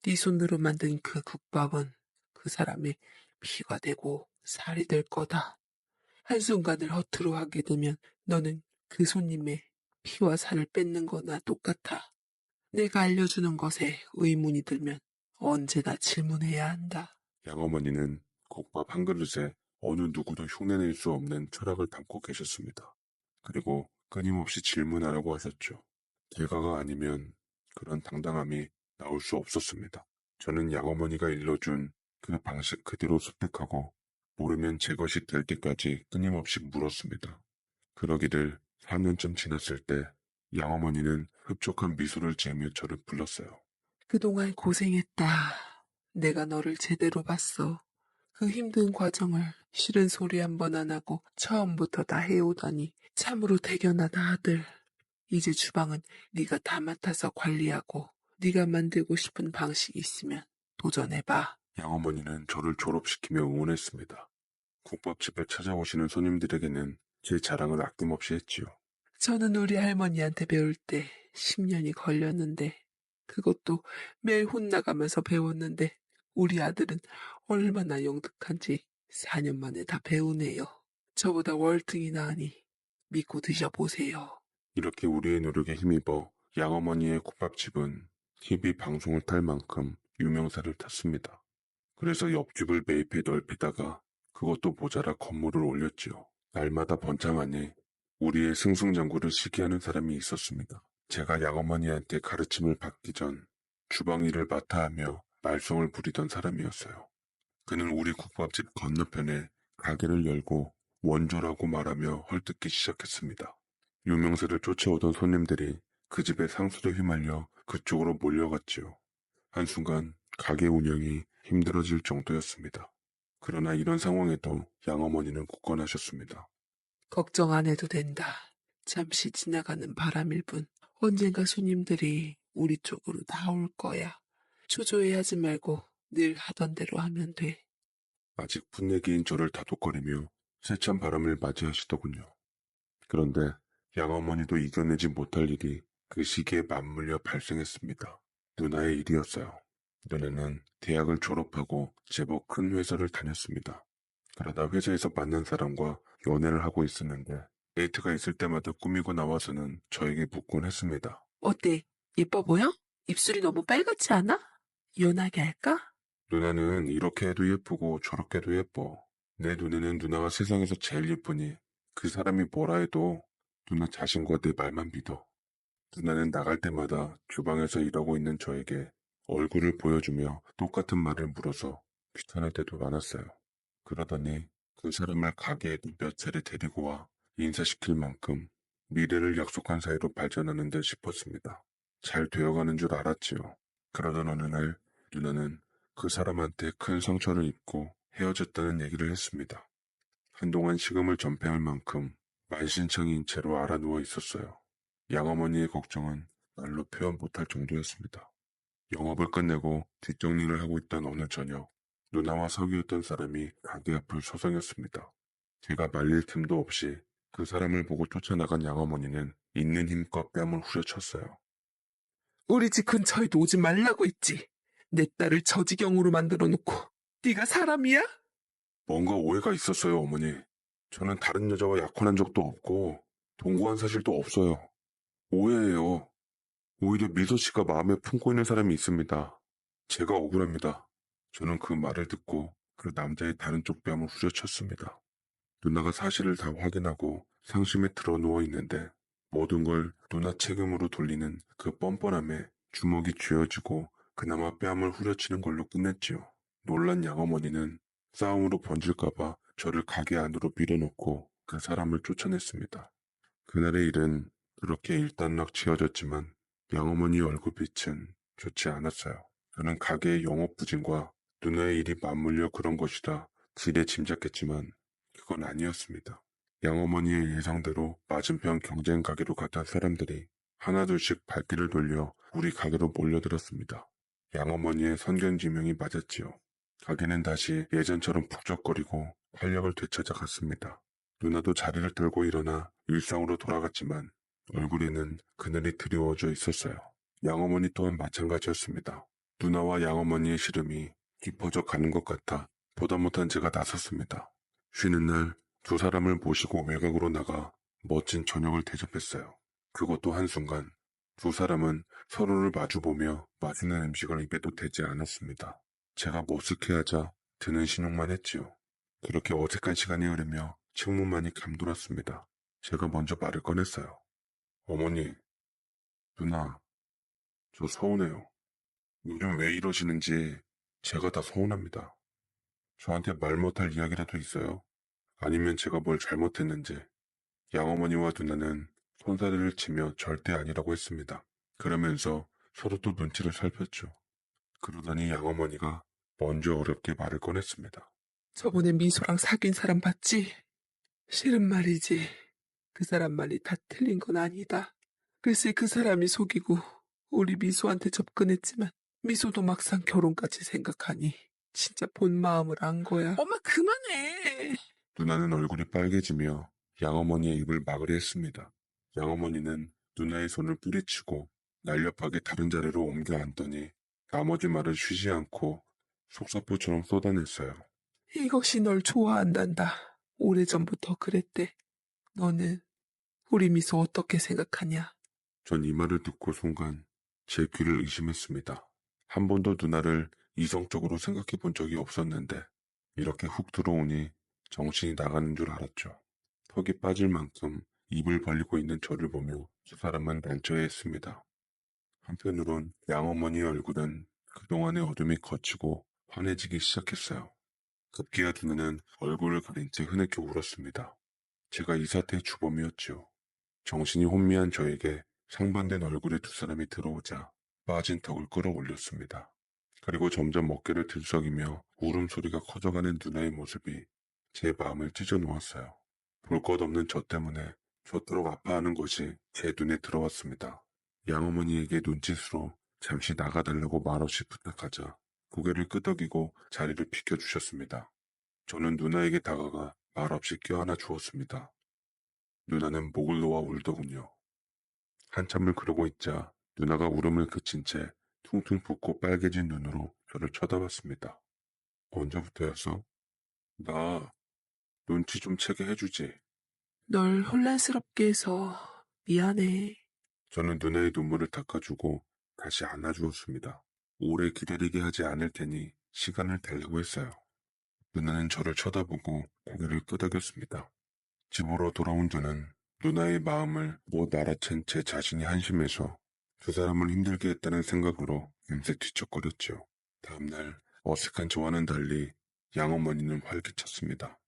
네 손으로 만든 그 국밥은 그 사람의 피가 되고 살이 될 거다. 한순간을 허투루 하게 되면 너는 그 손님의 피와 살을 뺏는 거나 똑같아. 내가 알려주는 것에 의문이 들면 언제나 질문해야 한다. 양어머니는 국밥 한 그릇에 어느 누구도 흉내낼 수 없는 철학을 담고 계셨습니다. 그리고 끊임없이 질문하라고 하셨죠. 대가가 아니면 그런 당당함이 나올 수 없었습니다. 저는 양어머니가 일러준 그 방식 그대로 습득하고 모르면 제 것이 될 때까지 끊임없이 물었습니다. 그러기를 4년쯤 지났을 때 양어머니는 흡족한 미소를 지으며 저를 불렀어요. 그동안 고생했다. 내가 너를 제대로 봤어. 그 힘든 과정을 싫은 소리 한 번 안 하고 처음부터 다 해오다니 참으로 대견하다 아들. 이제 주방은 네가 다 맡아서 관리하고 네가 만들고 싶은 방식이 있으면 도전해봐. 양어머니는 저를 졸업시키며 응원했습니다. 국밥집에 찾아오시는 손님들에게는 제 자랑을 아낌없이 했지요. 저는 우리 할머니한테 배울 때 10년이 걸렸는데 그것도 매일 혼나가면서 배웠는데 우리 아들은 얼마나 영특한지 4년 만에 다 배우네요. 저보다 월등이나 하니 믿고 드셔보세요. 이렇게 우리의 노력에 힘입어 양어머니의 국밥집은 TV 방송을 탈 만큼 유명세를 탔습니다. 그래서 옆집을 매입해 넓히다가 그것도 모자라 건물을 올렸지요. 날마다 번창하니 우리의 승승장구를 시기하는 사람이 있었습니다. 제가 양어머니한테 가르침을 받기 전 주방 일을 맡아 하며 말썽을 부리던 사람이었어요. 그는 우리 국밥집 건너편에 가게를 열고 원조라고 말하며 헐뜯기 시작했습니다. 유명세를 쫓아오던 손님들이 그 집의 상수도 휘말려 그쪽으로 몰려갔지요. 한순간 가게 운영이 힘들어질 정도였습니다. 그러나 이런 상황에도 양어머니는 굳건하셨습니다. 걱정 안 해도 된다. 잠시 지나가는 바람일 뿐. 언젠가 손님들이 우리 쪽으로 다 올 거야. 초조해하지 말고 늘 하던 대로 하면 돼. 아직 풋내기인 저를 다독거리며 세찬 바람을 맞이하시더군요. 그런데 양어머니도 이겨내지 못할 일이 그 시기에 맞물려 발생했습니다. 누나의 일이었어요. 누나는 대학을 졸업하고 제법 큰 회사를 다녔습니다. 그러다 회사에서 만난 사람과 연애를 하고 있었는데 데이트가 있을 때마다 꾸미고 나와서는 저에게 묻곤 했습니다. 어때? 예뻐 보여? 입술이 너무 빨갛지 않아? 연하게 할까? 누나는 이렇게 해도 예쁘고 저렇게 해도 예뻐. 내 눈에는 누나가 세상에서 제일 예쁘니 그 사람이 뭐라 해도 누나 자신과 내 말만 믿어. 누나는 나갈 때마다 주방에서 일하고 있는 저에게 얼굴을 보여주며 똑같은 말을 물어서 귀찮을 때도 많았어요. 그러더니 그 사람을 가게에도 몇 차례 데리고 와 인사시킬 만큼 미래를 약속한 사이로 발전하는 듯 싶었습니다. 잘 되어가는 줄 알았지요. 그러던 어느 날 누나는 그 사람한테 큰 상처를 입고 헤어졌다는 얘기를 했습니다. 한동안 식음을 전폐할 만큼 만신창이인 채로 알아 누워 있었어요. 양어머니의 걱정은 말로 표현 못할 정도였습니다. 영업을 끝내고 뒷정리를 하고 있던 어느 저녁, 누나와 사귀었던 사람이 가게 앞을 서성였습니다. 제가 말릴 틈도 없이 그 사람을 보고 쫓아나간 양어머니는 있는 힘껏 뺨을 후려쳤어요. 우리 집 근처에도 오지 말라고 했지. 내 딸을 저 지경으로 만들어 놓고 네가 사람이야? 뭔가 오해가 있었어요, 어머니. 저는 다른 여자와 약혼한 적도 없고 동거한 사실도 없어요. 오해예요. 오히려 미소 씨가 마음에 품고 있는 사람이 있습니다. 제가 억울합니다. 저는 그 말을 듣고 그 남자의 다른 쪽 뺨을 후려쳤습니다. 누나가 사실을 다 확인하고 상심에 들어 누워 있는데 모든 걸 누나 책임으로 돌리는 그 뻔뻔함에 주먹이 쥐어지고 그나마 뺨을 후려치는 걸로 끝냈지요. 놀란 양어머니는 싸움으로 번질까봐 저를 가게 안으로 밀어넣고 그 사람을 쫓아냈습니다. 그날의 일은 그렇게 일단락 지어졌지만 양어머니 얼굴빛은 좋지 않았어요. 저는 가게의 영업 부진과 누나의 일이 맞물려 그런 것이다 지레 짐작했지만 그건 아니었습니다. 양어머니의 예상대로 맞은편 경쟁 가게로 갔던 사람들이 하나둘씩 발길을 돌려 우리 가게로 몰려들었습니다. 양어머니의 선견지명이 맞았지요. 가게는 다시 예전처럼 북적거리고 활력을 되찾아 갔습니다. 누나도 자리를 들고 일어나 일상으로 돌아갔지만 얼굴에는 그늘이 드리워져 있었어요. 양어머니 또한 마찬가지였습니다. 누나와 양어머니의 시름이 깊어져 가는 것 같아 보다 못한 제가 나섰습니다. 쉬는 날 두 사람을 모시고 외곽으로 나가 멋진 저녁을 대접했어요. 그것도 한순간 두 사람은 서로를 마주보며 맛있는 음식을 입에도 대지 않았습니다. 제가 머쓱해하자 드는 신용만 했지요. 그렇게 어색한 시간이 흐르며 식문만이 감돌았습니다. 제가 먼저 말을 꺼냈어요. 어머니, 누나, 저 서운해요. 요즘 왜 이러시는지 제가 다 서운합니다. 저한테 말 못할 이야기라도 있어요? 아니면 제가 뭘 잘못했는지. 양어머니와 누나는 손사래를 치며 절대 아니라고 했습니다. 그러면서 서로 또 눈치를 살폈죠. 그러더니 양어머니가 먼저 어렵게 말을 꺼냈습니다. 저번에 미소랑 사귄 사람 봤지? 실은 말이지. 그 사람 말이 다 틀린 건 아니다. 글쎄 그 사람이 속이고 우리 미소한테 접근했지만 미소도 막상 결혼까지 생각하니 진짜 본 마음을 안 거야. 엄마 그만해. 누나는 얼굴이 빨개지며 양어머니의 입을 막으려 했습니다. 양어머니는 누나의 손을 뿌리치고 날렵하게 다른 자리로 옮겨 앉더니 나머지 말을 쉬지 않고 속사포처럼 쏟아냈어요. 이것이 널 좋아한단다. 오래전부터 그랬대. 너는 우리 미소 어떻게 생각하냐? 전 이 말을 듣고 순간 제 귀를 의심했습니다. 한 번도 누나를 이성적으로 생각해 본 적이 없었는데 이렇게 훅 들어오니 정신이 나가는 줄 알았죠. 턱이 빠질 만큼 입을 벌리고 있는 저를 보며 두 사람은 난처해했습니다. 한편으론 양어머니의 얼굴은 그동안의 어둠이 걷히고 환해지기 시작했어요. 급기야 누나는 얼굴을 가린 채 흐느껴 울었습니다. 제가 이 사태의 주범이었지요. 정신이 혼미한 저에게 상반된 얼굴의 두 사람이 들어오자 빠진 턱을 끌어올렸습니다. 그리고 점점 어깨를 들썩이며 울음소리가 커져가는 누나의 모습이 제 마음을 찢어 놓았어요. 볼 것 없는 저 때문에 저토록 아파하는 것이 제 눈에 들어왔습니다. 양어머니에게 눈짓으로 잠시 나가달라고 말없이 부탁하자 고개를 끄덕이고 자리를 비켜주셨습니다. 저는 누나에게 다가가 말없이 껴안아 주었습니다. 누나는 목을 놓아 울더군요. 한참을 그러고 있자 누나가 울음을 그친 채 퉁퉁 붓고 빨개진 눈으로 저를 쳐다봤습니다. 언제부터였어? 나 눈치 좀 채게 해주지. 널 혼란스럽게 해서 미안해. 저는 누나의 눈물을 닦아주고 다시 안아주었습니다. 오래 기다리게 하지 않을 테니 시간을 달라고 했어요. 누나는 저를 쳐다보고 고개를 끄덕였습니다. 집으로 돌아온 저는 누나의 마음을 못 알아챈 제 자신이 한심해서 두 사람을 힘들게 했다는 생각으로 금세 뒤척거렸죠. 다음날 어색한 저와는 달리 양어머니는 활기찼습니다.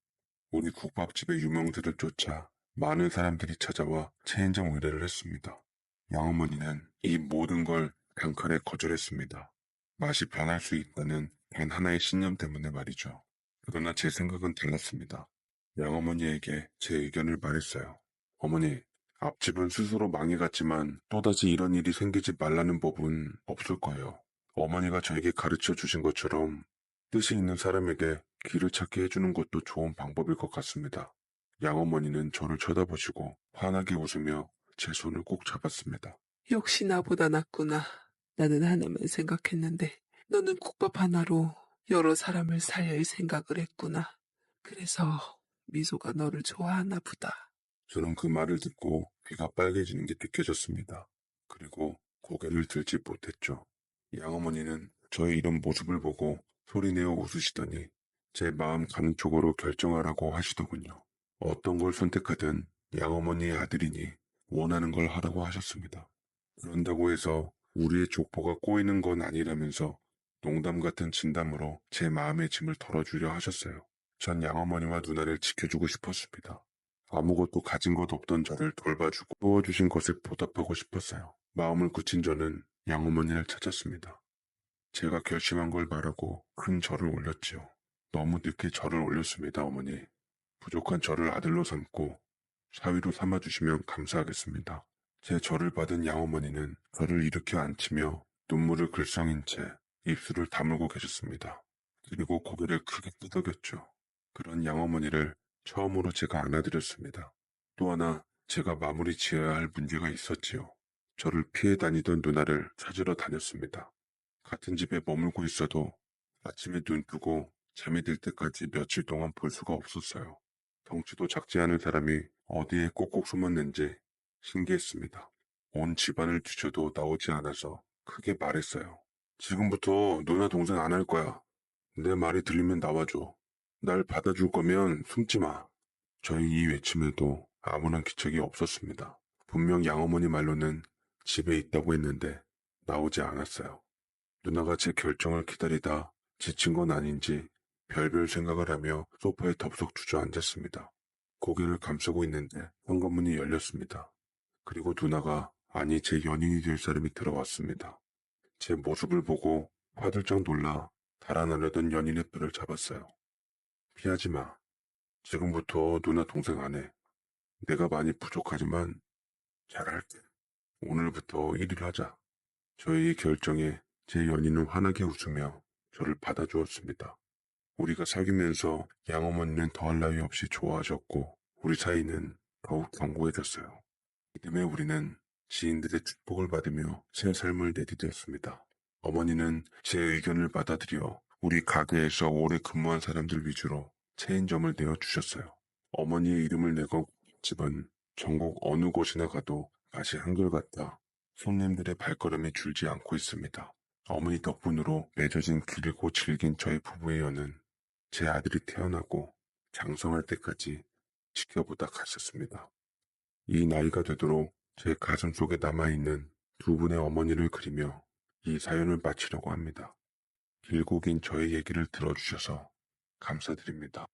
우리 국밥집의 유명세를 쫓아 많은 사람들이 찾아와 체인점 의뢰를 했습니다. 양어머니는 이 모든 걸 단칼에 거절했습니다. 맛이 변할 수 있다는 단 하나의 신념 때문에 말이죠. 그러나 제 생각은 달랐습니다. 양어머니에게 제 의견을 말했어요. 어머니, 앞집은 스스로 망해갔지만 또다시 이런 일이 생기지 말라는 법은 없을 거예요. 어머니가 저에게 가르쳐 주신 것처럼 뜻이 있는 사람에게 길을 찾게 해주는 것도 좋은 방법일 것 같습니다. 양어머니는 저를 쳐다보시고 환하게 웃으며 제 손을 꼭 잡았습니다. 역시 나보다 낫구나. 나는 하나만 생각했는데 너는 국밥 하나로 여러 사람을 살릴 생각을 했구나. 그래서 미소가 너를 좋아하나 보다. 저는 그 말을 듣고 귀가 빨개지는 게 느껴졌습니다. 그리고 고개를 들지 못했죠. 양어머니는 저의 이런 모습을 보고 소리내어 웃으시더니 제 마음 가는 쪽으로 결정하라고 하시더군요. 어떤 걸 선택하든 양어머니의 아들이니 원하는 걸 하라고 하셨습니다. 그런다고 해서 우리의 족보가 꼬이는 건 아니라면서 농담 같은 진담으로 제 마음의 짐을 덜어주려 하셨어요. 전 양어머니와 누나를 지켜주고 싶었습니다. 아무것도 가진 것 없던 저를 돌봐주고 도와주신 것에 보답하고 싶었어요. 마음을 굳힌 저는 양어머니를 찾았습니다. 제가 결심한 걸 말하고 큰 절을 올렸지요. 너무 늦게 절을 올렸습니다, 어머니. 부족한 저를 아들로 삼고 사위로 삼아주시면 감사하겠습니다. 제 절을 받은 양어머니는 저를 일으켜 앉히며 눈물을 글썽인 채 입술을 다물고 계셨습니다. 그리고 고개를 크게 끄덕였죠. 그런 양어머니를 처음으로 제가 안아드렸습니다. 또 하나 제가 마무리 지어야 할 문제가 있었지요. 저를 피해 다니던 누나를 찾으러 다녔습니다. 같은 집에 머물고 있어도 아침에 눈 뜨고 잠이 들 때까지 며칠 동안 볼 수가 없었어요. 덩치도 작지 않은 사람이 어디에 꼭꼭 숨었는지 신기했습니다. 온 집안을 뒤져도 나오지 않아서 크게 말했어요. 지금부터 누나 동생 안 할 거야. 내 말이 들리면 나와줘. 날 받아줄 거면 숨지 마. 저희 이 외침에도 아무런 기척이 없었습니다. 분명 양어머니 말로는 집에 있다고 했는데 나오지 않았어요. 누나가 제 결정을 기다리다 지친 건 아닌지 별별 생각을 하며 소파에 덥석 주저앉았습니다. 고개를 감싸고 있는데 현관문이 열렸습니다. 그리고 누나가 아니 제 연인이 될 사람이 들어왔습니다. 제 모습을 보고 화들짝 놀라 달아나려던 연인의 뼈를 잡았어요. 피하지 마. 지금부터 누나 동생 안 해. 내가 많이 부족하지만 잘할게. 오늘부터 1일 하자. 저의 이 결정에 제 연인은 환하게 웃으며 저를 받아주었습니다. 우리가 사귀면서 양어머니는 더할 나위 없이 좋아하셨고 우리 사이는 더욱 견고해졌어요. 이 때문에 우리는 지인들의 축복을 받으며 새 삶을 내디뎠습니다. 어머니는 제 의견을 받아들여 우리 가게에서 오래 근무한 사람들 위주로 체인점을 내어주셨어요. 어머니의 이름을 내건 집은 전국 어느 곳이나 가도 맛이 한결같다. 손님들의 발걸음이 줄지 않고 있습니다. 어머니 덕분으로 맺어진 길고 질긴 저희 부부의 연은 제 아들이 태어나고 장성할 때까지 지켜보다 갔었습니다. 이 나이가 되도록 제 가슴 속에 남아있는 두 분의 어머니를 그리며 이 사연을 마치려고 합니다. 길고 긴 저의 얘기를 들어주셔서 감사드립니다.